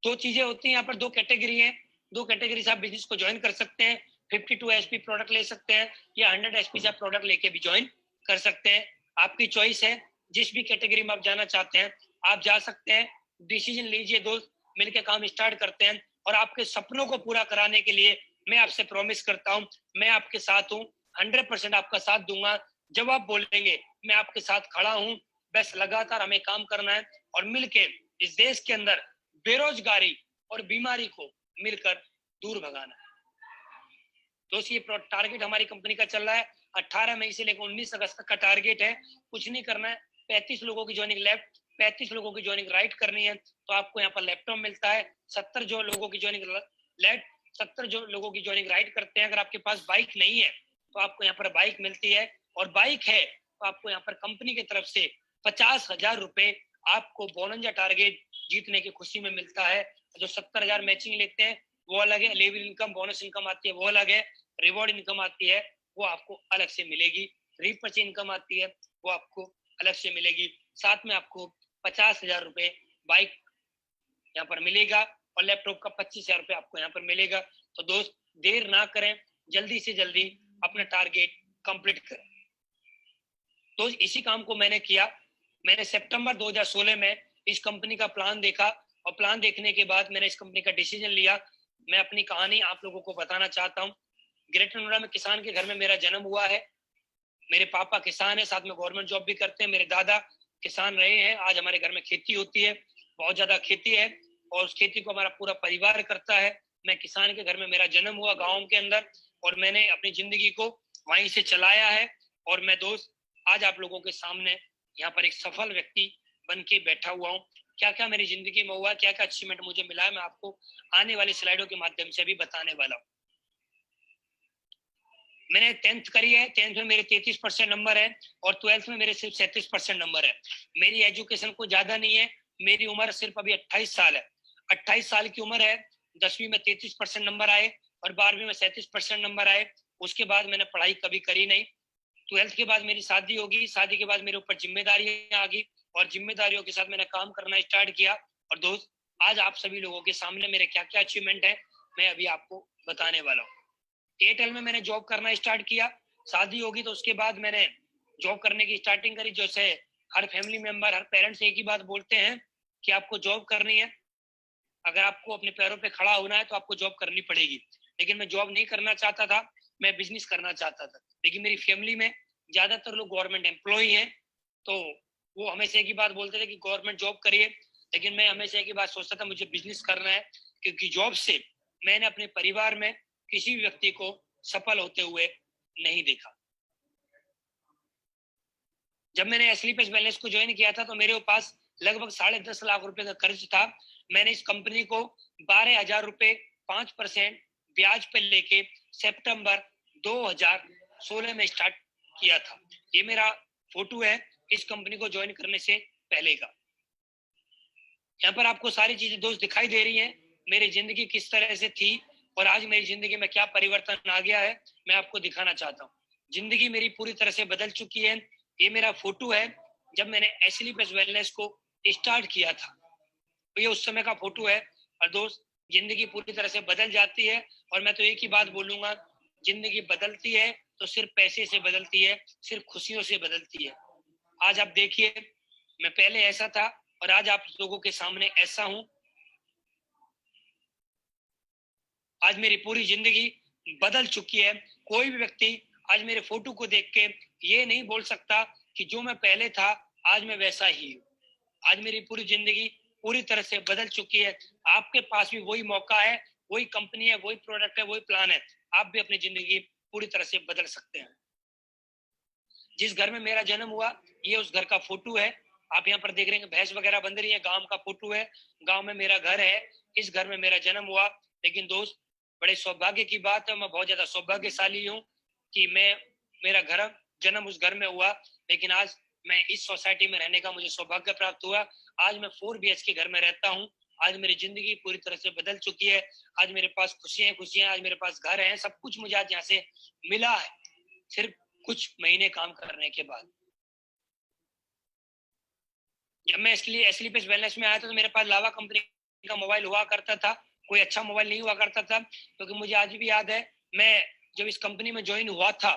[SPEAKER 1] दो चीजें होती हैं यहाँ पर, दो कैटेगरी है, दो कैटेगरी से आप बिजनेस को ज्वाइन कर सकते हैं। 52 एचपी प्रोडक्ट ले सकते हैं या 100 एचपी से आप प्रोडक्ट लेके भी ज्वाइन कर सकते हैं, आपकी चॉइस है। जिस भी कैटेगरी में आप जाना चाहते हैं आप जा सकते हैं। डिसीजन लीजिए दोस्त, मिलकर काम स्टार्ट करते हैं, और आपके सपनों को पूरा कराने के लिए मैं आपसे प्रॉमिस करता हूँ, मैं आपके साथ हूँ, 100% आपका साथ दूंगा। जब आप बोलेंगे मैं आपके साथ खड़ा हूँ, बस लगातार हमें काम करना है और मिलके इस देश के अंदर बेरोजगारी और बीमारी को मिलकर दूर भगाना है। दोस्त ये टारगेट हमारी कंपनी का चल रहा है, 18 मई से लेकर 19 अगस्त तक का टारगेट है। कुछ नहीं करना है, 35 लोगों की ज्वाइनिंग लेफ्ट, 35 लोगों की ज्वाइनिंग राइट करनी है, तो आपको यहाँ पर लैपटॉप मिलता है। 70 जो लोगों की ज्वाइनिंग लेफ्ट, 70 जो लोगों की ज्वाइनिंग राइट करते हैं। अगर आपके पास बाइक नहीं है तो आपको यहाँ पर बाइक मिलती है, और बाइक है तो आपको यहाँ पर कंपनी की तरफ से 50,000 रुपए आपको बोनंजा टारगेट जीतने की खुशी में मिलता है। जो 70,000 मैचिंग लेते हैं वो अलग है, लेवल इनकम, बोनस इनकम आती है वो अलग है, रिवॉर्ड इनकम आती है वो आपको अलग से मिलेगी, रीपरचेज इनकम आती है वो आपको अलग से मिलेगी। साथ में आपको 50,000 रुपए बाइक यहाँ पर मिलेगा और लैपटॉप का 25,000 रुपये आपको यहाँ पर मिलेगा। तो दोस्त देर ना करें, जल्दी से जल्दी अपना टारगेट कंप्लीट करें। तो इसी काम को मैंने किया। मैंने सितंबर 2016 में इस कंपनी का प्लान देखा और प्लान देखने के बाद मैंने इस कंपनी का डिसीजन लिया। मैं अपनी कहानी आप लोगों को बताना चाहता हूँ। ग्रेटर नोएडा में किसान के घर में मेरा जन्म हुआ है। मेरे पापा किसान है, साथ में गवर्नमेंट जॉब भी करते हैं। मेरे दादा किसान रहे हैं। आज हमारे घर में खेती होती है, बहुत ज्यादा खेती है और उस खेती को हमारा पूरा परिवार करता है। मैं किसान के घर में मेरा जन्म हुआ गाँव के अंदर और मैंने अपनी जिंदगी को वहीं से चलाया है। और मैं दोस्त आज आप लोगों के सामने यहाँ पर एक सफल व्यक्ति बन के बैठा हुआ हूँ। क्या क्या मेरी जिंदगी में हुआ, क्या क्या अचीवमेंट मुझे मिला है, मैं आपको आने वाली स्लाइडों के माध्यम से भी बताने वाला हूँ। मैंने 10th करी है, 10th में मेरे 33% नंबर है और 12th में मेरे सिर्फ 37% नंबर है। मेरी एजुकेशन को ज्यादा नहीं है, मेरी उम्र सिर्फ अभी 28 साल है। 28 साल की उम्र है। 10वीं में 33% नंबर आए और 12वीं में 37% नंबर आए। उसके बाद मैंने पढ़ाई कभी करी नहीं। 12th के बाद मेरी शादी होगी, शादी के बाद मेरे ऊपर जिम्मेदारियां आ गई और जिम्मेदारियों के साथ मैंने काम करना स्टार्ट किया। और दोस्त आज आप सभी लोगों के सामने मेरे क्या क्या अचीवमेंट है मैं अभी आपको बताने वाला हूँ। एयरटेल में मैंने जॉब करना स्टार्ट किया। शादी होगी तो उसके बाद मैंने जॉब करने की स्टार्टिंग करी। जैसे हर फैमिली मेंबर, हर पेरेंट्स एक ही बात बोलते हैं कि आपको जॉब करनी है, अगर आपको अपने पैरों पे खड़ा होना है तो आपको जॉब करनी पड़ेगी। लेकिन मैं जॉब नहीं करना चाहता था, मैं बिजनेस करना चाहता था। लेकिन मेरी फैमिली में ज्यादातर लोग गवर्नमेंट एम्प्लॉय हैं, तो वो हमेशा एक ही बात बोलते थे कि गवर्नमेंट जॉब करिए। लेकिन मैं हमेशा एक ही बात सोचता था, मुझे बिजनेस करना है, क्योंकि जॉब से मैंने अपने परिवार में किसी भी व्यक्ति को सफल होते हुए नहीं देखा। जब मैंने स्लीपेज वेलनेस को ज्वाइन किया था तो मेरे पास लगभग 10.5 लाख रुपए का कर्ज था। मैंने इस कंपनी को 12,000 रुपए 5% ब्याज पर लेके सितंबर 2016 में स्टार्ट किया था। ये मेरा फोटो है इस कंपनी को ज्वाइन करने से पहले का। यहाँ पर आपको सारी चीजें दोस्त दिखाई दे रही हैं, मेरी जिंदगी किस तरह से थी और आज मेरी जिंदगी में क्या परिवर्तन आ गया है मैं आपको दिखाना चाहता हूँ। जिंदगी मेरी पूरी तरह से बदल चुकी है। ये मेरा फोटो है जब मैंने स्लीपेज वेलनेस को स्टार्ट किया था, तो ये उस समय का फोटो है। और दोस्त जिंदगी पूरी तरह से बदल जाती है और मैं तो एक ही बात बोलूंगा, जिंदगी बदलती है तो सिर्फ पैसे से बदलती है, सिर्फ खुशियों से बदलती है। आज आप देखिए, मैं पहले ऐसा था और आज आप लोगों के सामने ऐसा हूं। आज मेरी पूरी जिंदगी बदल चुकी है। कोई भी व्यक्ति आज मेरे फोटो को देख के ये नहीं बोल सकता कि जो मैं पहले था आज मैं वैसा ही हूँ। आज मेरी पूरी जिंदगी पूरी तरह से बदल चुकी है। आपके पास भी वही मौका है, वही कंपनी है, वही प्रोडक्ट है, वही प्लान है। आप भी अपनी जिंदगी पूरी तरह से बदल सकते हैं। जिस घर में मेरा जन्म हुआ ये उस घर का फोटो है। आप यहाँ पर देख रहे हैं भैंस वगैरह बंध रही है, गांव का फोटो है। गांव में मेरा घर है, इस घर में मेरा जन्म हुआ। लेकिन दोस्त बड़े सौभाग्य की बात है, मैं बहुत ज्यादा सौभाग्यशाली हूँ कि मेरा घर जन्म उस घर में हुआ। लेकिन आज मैं इस सोसाइटी में रहने का मुझे सौभाग्य प्राप्त हुआ। आज मैं 4 BHK घर में रहता हूँ। आज मेरी जिंदगी पूरी तरह से बदल चुकी है। आज मेरे पास खुशियां खुशियां, आज मेरे पास घर है, सब कुछ मुझे आज यहाँ से मिला है सिर्फ कुछ महीने काम करने के बाद। जब मैं स्लीपेज वेलनेस में आया था तो मेरे पास लावा कंपनी का मोबाइल हुआ करता था। कोई अच्छा मोबाइल नहीं हुआ करता था, क्योंकि मुझे आज भी याद है मैं जब इस कंपनी में ज्वाइन हुआ था,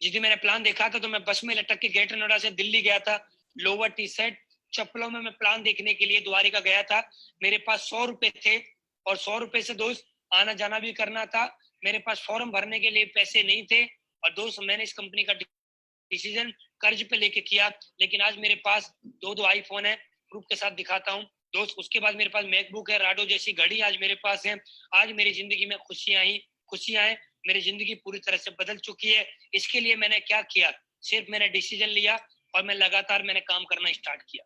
[SPEAKER 1] जिस दिन मैंने प्लान देखा था तो मैं बस में लटक के ग्रेटर नोएडा से दिल्ली गया था। लोअर टी शर्ट चप्पलों में मैं प्लान देखने के लिए द्वारिका गया था। मेरे पास 100 रुपए थे और 100 रुपए से दोस्त आना जाना भी करना था। मेरे पास फॉर्म भरने के लिए पैसे नहीं थे और दोस्त मैंने इस कंपनी का डिसीजन कर्ज पे लेके किया। लेकिन आज मेरे पास 2 आईफोन है, प्रूफ के साथ दिखाता हूँ दोस्त। उसके बाद मेरे पास मैकबुक है, राडो जैसी घड़ी आज मेरे पास है। आज मेरी जिंदगी में खुशियां ही खुशियां हैं। मेरी जिंदगी पूरी तरह से बदल चुकी है। इसके लिए मैंने क्या किया, सिर्फ मैंने डिसीजन लिया और मैं लगातार मैंने काम करना स्टार्ट किया।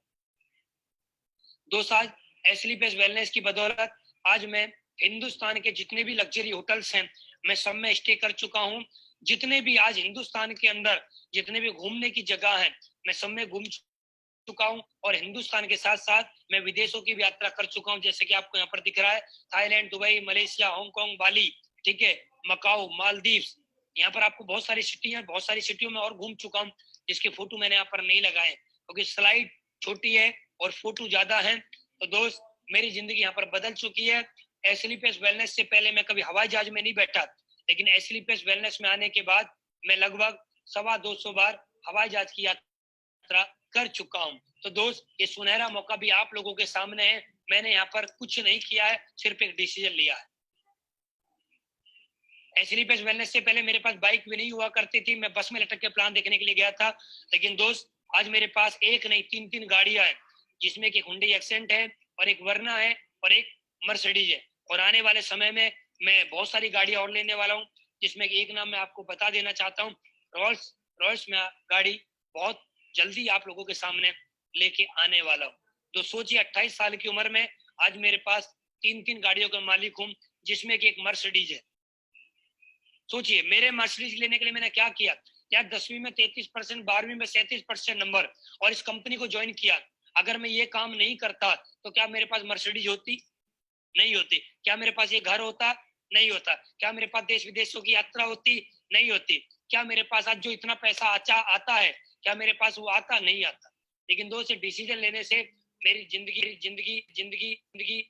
[SPEAKER 1] दोस्त आज स्लीपेज वेलनेस की बदौलत आज मैं हिंदुस्तान के जितने भी लग्जरी होटल्स हैं मैं सब में स्टे कर चुका हूँ। जितने भी आज हिंदुस्तान के अंदर जितने भी घूमने की जगह हैं मैं सब में घूम चुका हूँ। और हिंदुस्तान के साथ साथ मैं विदेशों की भी यात्रा कर चुका हूँ, जैसे कि आपको यहाँ पर दिख रहा है थाईलैंड, दुबई, मलेशिया, हांगकांग, बाली, ठीक है, मकाऊ, मालदीव्स। यहाँ पर आपको बहुत सारी सिटी है, बहुत सारी सिटियों में और घूम चुका हूँ जिसके फोटो मैंने यहाँ पर नहीं लगाए क्योंकि स्लाइड छोटी है और फोटो ज्यादा है। तो दोस्त मेरी जिंदगी यहाँ पर बदल चुकी है। एसलीपीएस वेलनेस से पहले मैं कभी हवाई जहाज में नहीं बैठा, लेकिन एसलीपीएस वेलनेस में आने के बाद मैं लगभग 250 बार हवाई जहाज की यात्रा कर चुका हूँ। तो दोस्त ये सुनहरा मौका भी आप लोगों के सामने है। मैंने यहाँ पर कुछ नहीं किया है, सिर्फ एक डिसीजन लिया है। एसलीपीएस वेलनेस से पहले मेरे पास बाइक भी नहीं हुआ करती थी, मैं बस में लटक के प्लान देखने के लिए गया था। लेकिन दोस्त आज मेरे पास एक नहीं 3 गाड़ियां हैं, जिसमें कि हुंडई एक्सेंट है और एक वर्ना है और एक मर्सिडीज है। और आने वाले समय में मैं बहुत सारी गाड़ियां और लेने वाला हूँ, जिसमें एक नाम मैं आपको बता देना चाहता हूँ, रॉयल्स में गाड़ी बहुत जल्दी आप लोगों के सामने लेके आने वाला हूँ। तो सोचिए 28 साल की उम्र में आज मेरे पास 3 गाड़ियों का मालिक हूँ, जिसमें कि एक मर्सिडीज है। सोचिए मेरे मर्सिडीज लेने के लिए मैंने क्या किया, यार 10वीं में 33%, 12वीं में 37% नंबर और इस कंपनी को ज्वाइन किया। अगर मैं ये काम नहीं करता तो क्या मेरे पास मर्सिडीज होती? नहीं होती। क्या मेरे पास ये घर होता? नहीं होता। क्या मेरे पास देश विदेशों की यात्रा होती? नहीं होती। क्या मेरे पास आज जो इतना पैसा आता है, क्या मेरे पास वो आता? नहीं आता। लेकिन दोस्त डिसीजन लेने से मेरी जिंदगी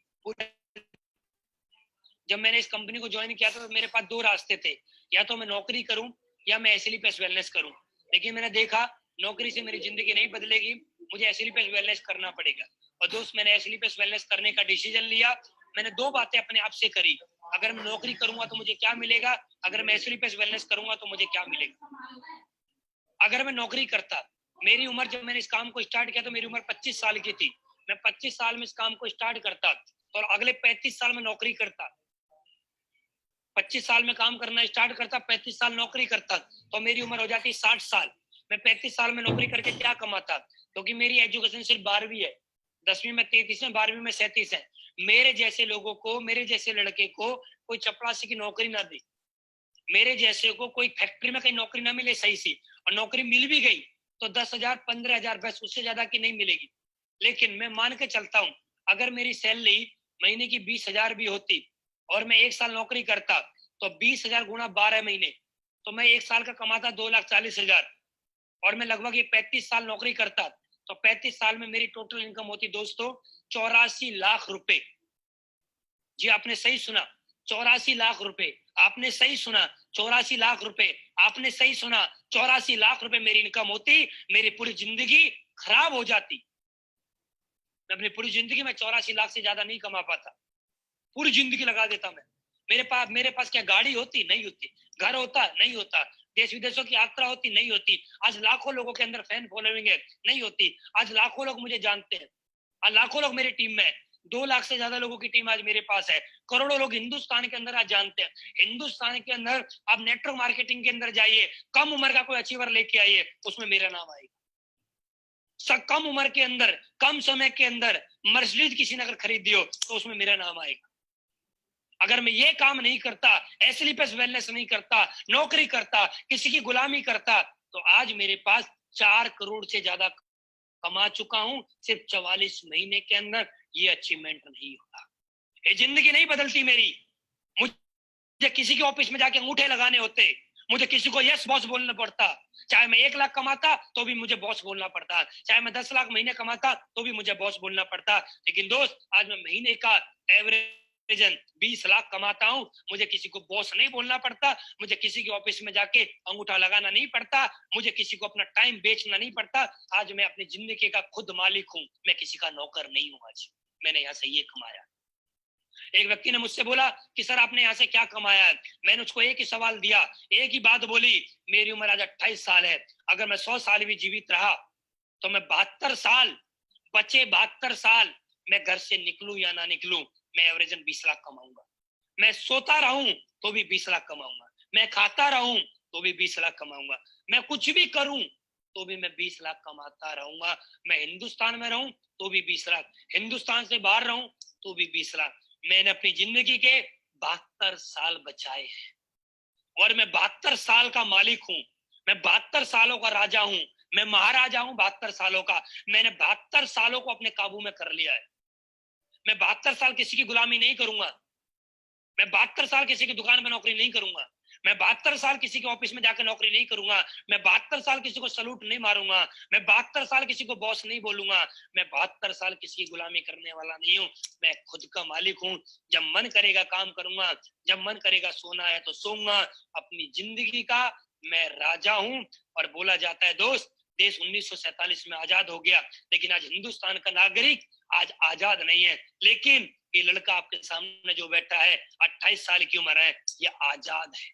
[SPEAKER 1] जब मैंने इस कंपनी को ज्वाइन किया था तो मेरे पास 2 रास्ते थे, या तो मैं नौकरी करूं या मैं एसलीपीएस वेलनेस करूं। लेकिन मैंने देखा नौकरी से मेरी जिंदगी नहीं बदलेगी, मुझे एसलीपीएस वेलनेस करना पड़ेगा। और दोस्त मैंने एसलीपीएस वेलनेस करने का डिसीजन लिया। मैंने 2 बातें अपने आप से करी, अगर मैं नौकरी करूंगा तो मुझे क्या मिलेगा, अगर मैं एसलीपीएस वेलनेस करूंगा तो मुझे क्या मिलेगा। अगर मैं नौकरी करता, मेरी उम्र जब मैंने इस काम को स्टार्ट किया तो मेरी उम्र 25 साल की थी, मैं 25 साल में इस काम को स्टार्ट करता और अगले 35 साल में नौकरी करता, 25 साल में काम करना स्टार्ट करता, 35 साल नौकरी करता, तो मेरी उम्र हो जाती 60 साल। मैं 35 साल में नौकरी करके क्या कमाता, क्योंकि मेरी एजुकेशन सिर्फ 12वीं है, 10वीं में 33 है, 12वीं में 37 है। मेरे जैसे लोगों को, मेरे जैसे लड़के को कोई चपरासी की नौकरी ना दी, मेरे जैसे को कोई फैक्ट्री में कहीं नौकरी ना मिले सही सी, और नौकरी मिल भी गई तो 10,000 15,000 बस, उससे ज्यादा की नहीं मिलेगी। लेकिन मैं मान के चलता हूँ अगर मेरी सैलरी महीने की 20,000 भी होती और मैं 1 साल नौकरी करता तो 20,000 गुणा 12 महीने, तो मैं 1 साल का कमाता 2,40,000, और मैं लगभग ये 35 साल नौकरी करता तो 35 साल में मेरी टोटल इनकम होती दोस्तों 84 लाख रुपए। जी आपने सही सुना, 84 लाख रुपए। आपने सही सुना, 84 लाख रुपए। आपने सही सुना, 84 लाख रुपए मेरी इनकम होती, मेरी पूरी जिंदगी खराब हो जाती। मैं अपनी पूरी जिंदगी में 84 लाख से ज्यादा नहीं कमा पाता, पूरी जिंदगी लगा देता मैं। मेरे पास क्या गाड़ी होती? नहीं होती। घर होता? नहीं होता। देश विदेशों की यात्रा होती? नहीं होती। आज लाखों लोगों के अंदर फैन फॉलोइंग है? नहीं होती। आज लाखों लोग मुझे जानते हैं, आज लाखों लोग मेरी टीम में है, 2 लाख से ज्यादा लोगों की टीम आज मेरे पास है, करोड़ों लोग हिंदुस्तान के अंदर आज जानते हैं। हिंदुस्तान के अंदर आप नेटवर्क मार्केटिंग के अंदर जाइए, कम उम्र का कोई अचीवर लेके आइए, उसमें मेरा नाम आएगा। कम उम्र के अंदर, कम समय के अंदर मर्सिडीज किसी ने अगर खरीदी हो तो उसमें मेरा नाम आएगा। अगर मैं ये काम नहीं करता, एसलीपीएस वेलनेस नहीं करता, नौकरी करता, किसी की गुलामी करता, तो आज मेरे पास 4 करोड़ से ज्यादा कमा चुका हूं सिर्फ 44 महीने के अंदर। ये अचीवमेंट नहीं होता, ये जिंदगी नहीं बदलती मेरी। मुझे किसी के ऑफिस में जाके अंगूठे लगाने होते, मुझे किसी को यस बॉस बोलना पड़ता, चाहे मैं 1 लाख कमाता तो भी मुझे बॉस बोलना पड़ता, चाहे मैं 10 लाख महीने कमाता तो भी मुझे बॉस बोलना पड़ता। लेकिन दोस्त आज मैं महीने का एवरेज 20 लाख कमाता हूं, मुझे किसी को बॉस नहीं बोलना पड़ता, मुझे किसी के ऑफिस में जाके अंगूठा लगाना नहीं पड़ता, मुझे किसी को अपना टाइम बेचना नहीं पड़ता। आज मैं अपनी जिंदगी का खुद मालिक हूं, मैं किसी का नौकर नहीं हूं। आज मैंने यहाँ से ये कमाया। एक व्यक्ति ने मुझसे बोला कि सर आपने यहाँ से क्या कमाया है? मैंने उसको एक ही सवाल दिया, एक ही बात बोली, मेरी उम्र आज 28 साल है, अगर मैं 100 साल भी जीवित रहा तो मैं 72 साल, बचे 72 साल, मैं घर से निकलूं या ना निकलूं, मैं एवरेजन 20 लाख कमाऊंगा। मैं सोता रहूं तो भी 20 लाख कमाऊंगा, मैं खाता रहूं तो भी 20 लाख कमाऊंगा, मैं कुछ भी करूं तो भी मैं 20 लाख कमाता रहूंगा। मैं हिंदुस्तान में रहूं तो भी 20 लाख, हिंदुस्तान से बाहर रहूं तो भी 20 लाख। मैंने अपनी जिंदगी के 72 साल बचाए हैं और मैं 72 साल का मालिक हूं, मैं 72 सालों का राजा हूं, मैं महाराजा हूं 72 सालों का। मैंने 72 सालों को अपने काबू में कर लिया है। मैं 72 साल किसी की गुलामी नहीं करूंगा, मैं 72 साल किसी की दुकान में नौकरी नहीं करूंगा, मैं 72 साल किसी के ऑफिस में जाकर नौकरी नहीं करूंगा, मैं 72 साल किसी को सलूट नहीं मारूंगा, मैं 72 साल किसी को बॉस नहीं बोलूंगा, मैं 72 साल किसी की गुलामी करने वाला नहीं हूँ। मैं खुद का मालिक हूँ। जब मन करेगा काम करूंगा, जब मन करेगा सोना है तो सोऊंगा। अपनी जिंदगी का मैं राजा हूँ। और बोला जाता है दोस्त, देश 1947 में आजाद हो गया, लेकिन आज हिंदुस्तान का नागरिक आज आजाद नहीं है। लेकिन ये लड़का आपके सामने जो बैठा है, 28 साल की उम्र है, ये आजाद है,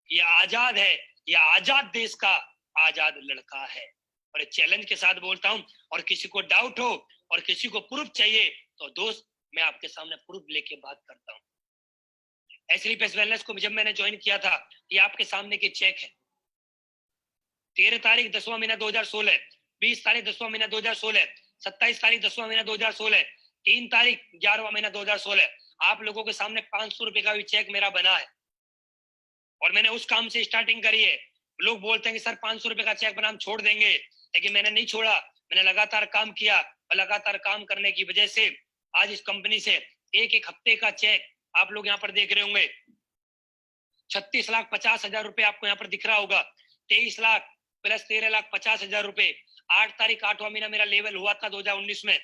[SPEAKER 1] ये आजाद है, ये आजाद देश का आजाद लड़का है। और चैलेंज के साथ बोलता हूं, और किसी को डाउट हो और किसी को प्रूफ चाहिए तो दोस्त मैं आपके सामने प्रूफ लेके बात करता हूं। एसलीपीएस वेलनेस को जब मैंने ज्वाइन किया था, ये आपके सामने की चेक है। 13 तारीख 10वां महीना 2016, 20 तारीख 10वां महीना 2016, 27 तारीख 10वां महीना 2016, 3 तारीख 11वां महीना 2016। आप लोगों के सामने 500 रुपए का भी चेक मेरा बना है और मैंने उस काम से स्टार्टिंग करी है। लोग बोलते हैं कि सर 500 रुपए का चेक बना हम छोड़ देंगे, लेकिन मैंने नहीं छोड़ा। मैंने लगातार काम किया और लगातार काम करने की वजह से आज इस कंपनी से एक एक हफ्ते का चेक आप लोग यहाँ पर देख रहे होंगे। 36,50,000 रुपए आपको यहाँ पर दिख रहा होगा। 23 लाख प्लस 13,50,000 रुपए। 8 तारीख 8वां महीना मेरा लेवल हुआ था 2019 में।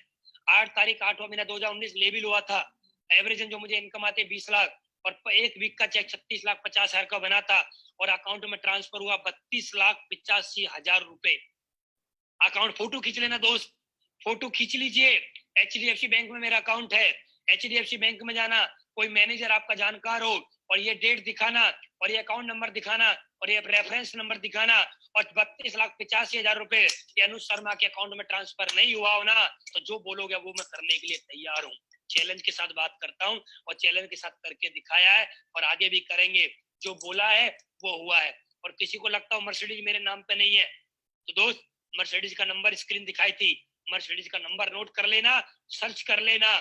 [SPEAKER 1] 8 तारीख 8वां महीना 2019 लेवल हुआ था। एवरेज जो मुझे इनकम आते 20 लाख और एक वीक का चेक 36,50,000 का बना था और अकाउंट में ट्रांसफर हुआ 32,85,000 रुपए। अकाउंट फोटो खींच लेना दोस्त, फोटो खींच लीजिए। एचडीएफसी बैंक में मेरा अकाउंट है। एचडीएफसी बैंक में जाना, कोई मैनेजर आपका जानकार हो और ये डेट दिखाना और ये अकाउंट नंबर दिखाना और ये रेफरेंस नंबर दिखाना और 32,85,000 रुपए ये अनुज शर्मा के अकाउंट में ट्रांसफर नहीं हुआ हो ना, तो जो बोलोगे वो मैं करने के लिए तैयार हूँ। चैलेंज के साथ बात करता हूँ और चैलेंज के साथ करके दिखाया है और आगे भी करेंगे। जो बोला है वो हुआ है। और किसी को लगता हो मर्सिडीज मेरे नाम पे नहीं है, तो दोस्त मर्सिडीज का नंबर स्क्रीन दिखाई थी, मर्सिडीज का नंबर नोट कर लेना, सर्च कर लेना।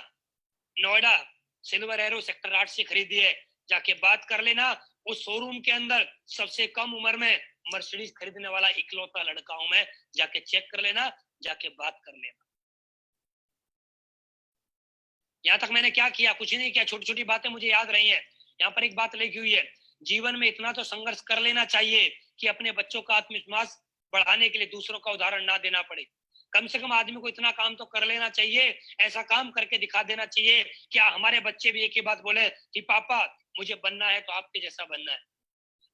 [SPEAKER 1] नोएडा सिल्वर एरो सेक्टर 8 से खरीदी है, जाके बात कर लेना। उस शोरूम के अंदर सबसे कम उम्र में मर्सिडीज खरीदने वाला इकलौता लड़का हूं मैं। जाके चेक कर लेना, जाके बात कर लेना। यहाँ तक मैंने क्या किया? कुछ नहीं किया, छोटी छोटी बातें मुझे याद रही हैं। यहाँ पर एक बात लिखी हुई है, जीवन में इतना तो संघर्ष कर लेना चाहिए कि अपने बच्चों का आत्मविश्वास बढ़ाने के लिए दूसरों का उदाहरण ना देना पड़े। कम से कम आदमी को इतना काम तो कर लेना चाहिए, ऐसा काम करके दिखा देना चाहिए क्या हमारे बच्चे भी एक ही बात बोले कि पापा मुझे बनना है तो आपके जैसा बनना है।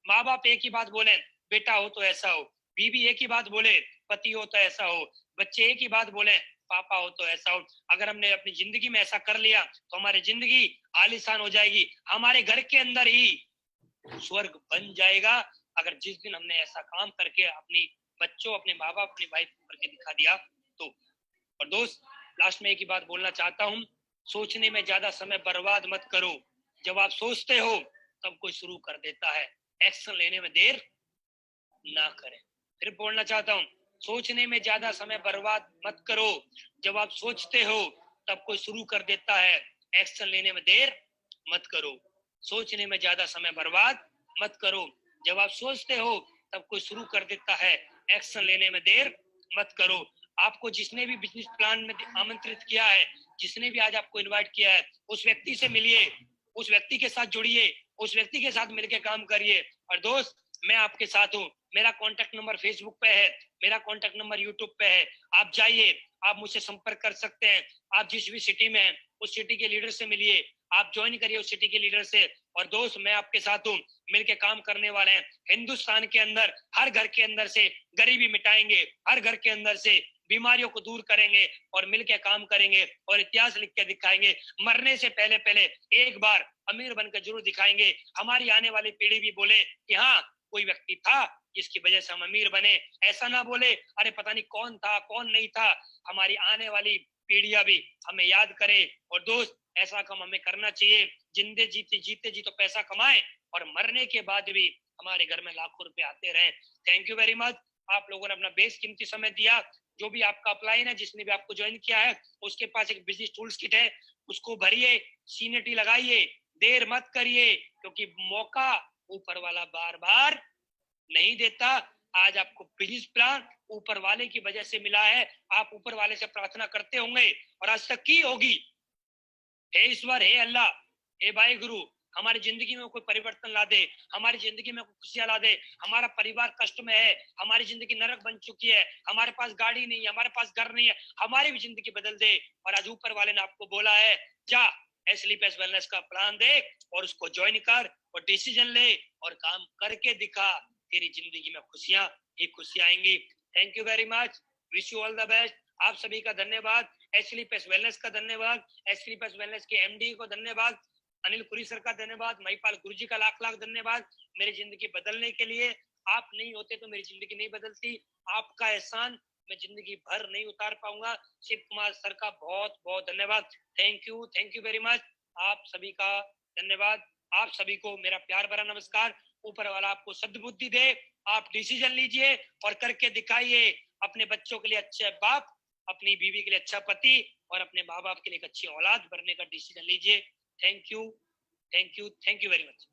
[SPEAKER 1] माँ बाप एक ही बात बोले, बेटा हो तो ऐसा हो। बीवी एक ही बात बोले, पति हो तो ऐसा हो। बच्चे एक ही बात बोले, पापा हो तो ऐसा हो। अगर हमने अपनी जिंदगी में ऐसा कर लिया तो हमारी जिंदगी आलीशान हो जाएगी, हमारे घर के अंदर ही स्वर्ग बन जाएगा। अगर जिस दिन हमने ऐसा काम करके अपनी बच्चों, अपने माँ बाप, अपनी वाइफ करके दिखा दिया तो। और दोस्त लास्ट में एक ही बात बोलना चाहता हूँ, सोचने में ज्यादा समय बर्बाद मत करो। जब आप सोचते हो तब कोई शुरू कर देता है, एक्शन लेने में देर ना करें। फिर बोलना चाहता हूँ, सोचने में ज्यादा समय बर्बाद मत करो। जब आप सोचते हो तब कोई शुरू कर देता है, एक्शन लेने में देर मत करो। सोचने में ज्यादा समय बर्बाद मत करो। जब आप सोचते हो तब कोई शुरू कर देता है, एक्शन लेने में देर मत करो। आपको जिसने भी बिजनेस प्लान में आमंत्रित किया है, जिसने भी आज आपको इनवाइट किया है, उस व्यक्ति से मिलिए, उस व्यक्ति के साथ जुड़िए, उस व्यक्ति के साथ मिलकर काम करिए। और दोस्त मैं आपके साथ हूँ। मेरा कॉन्टेक्ट नंबर फेसबुक पे है, मेरा कॉन्टेक्ट नंबर यूट्यूब पे है। आप जाइए, आप मुझसे संपर्क कर सकते हैं। आप जिस भी सिटी में हैं उस सिटी के लीडर से मिलिए, आप ज्वाइन करिए उस सिटी के लीडर से। और दोस्त मैं आपके साथ हूँ, मिलके काम करने वाले हैं। हिंदुस्तान के अंदर हर घर के अंदर से गरीबी मिटाएंगे, हर घर के अंदर से बीमारियों को दूर करेंगे और मिलके काम करेंगे और इतिहास लिख के दिखाएंगे। मरने से पहले पहले एक बार अमीर बनकर जरूर दिखाएंगे, हमारी आने वाली पीढ़ी भी बोले कि हाँ कोई व्यक्ति था जिसकी वजह से हम अमीर बने। ऐसा ना बोले अरे पता नहीं कौन था कौन नहीं था। हमारी आने वाली पीढ़ियां भी हमें याद करे। और दोस्त ऐसा काम हमें करना चाहिए, जिंदे जीते जीते जी तो पैसा कमाए और मरने के बाद भी हमारे घर में लाखों रुपए आते रहे। थैंक यू वेरी मच, आप लोगों ने अपना बेशकीमती समय दिया। जो भी आपका अपलाइन है, जिसने भी आपको ज्वाइन किया है, उसके पास एक बिजनेस टूल्स किट है, उसको भरिए, सीनेटी लगाइए, देर मत करिए, क्योंकि मौका ऊपर वाला बार बार नहीं देता। आज आपको बिजनेस प्लान ऊपर वाले की वजह से मिला है। आप ऊपर वाले से प्रार्थना करते होंगे और आज तक की होगी, हे ईश्वर, हे अल्लाह, हे भाई गुरु, हमारी जिंदगी में कोई परिवर्तन ला दे, हमारी जिंदगी में कोई खुशियां ला दे। हमारा परिवार कष्ट में है, हमारी जिंदगी नरक बन चुकी है, हमारे पास गाड़ी नहीं है, हमारे पास घर नहीं है, हमारी भी जिंदगी बदल दे। और आज ऊपर वाले ने आपको बोला है, जा स्लीप एस वेलनेस का प्लान देख और उसको ज्वाइन कर और डिसीजन ले और काम करके दिखा। तेरी जिंदगी में खुशियां ही खुशियां आएंगी। Thank you very much, wish you all the best. आप सभी का धन्यवाद, स्लीप एस वेलनेस का धन्यवाद, स्लीप एस वेलनेस के एमडी को धन्यवाद, अनिल पुरी सर का धन्यवाद, महिपाल गुरुजी का लाख लाख धन्यवाद मेरी जिंदगी बदलने के लिए। आप नहीं होते तो मेरी जिंदगी नहीं बदलती। आपका एहसान मैं जिंदगी भर नहीं उतार पाऊंगा। शिव कुमार सर का बहुत बहुत धन्यवाद। Thank you very much. आप सभी का धन्यवाद। आप सभी को मेरा प्यार भरा नमस्कार। ऊपर वाला आपको सद्बुद्धि दे, आप डिसीजन लीजिए और करके दिखाइए। अपने बच्चों के लिए अच्छे बाप, अपनी बीवी के लिए अच्छा पति और अपने माँ बाप के लिए एक अच्छी औलाद बनने का डिसीजन लीजिए। Thank you very much.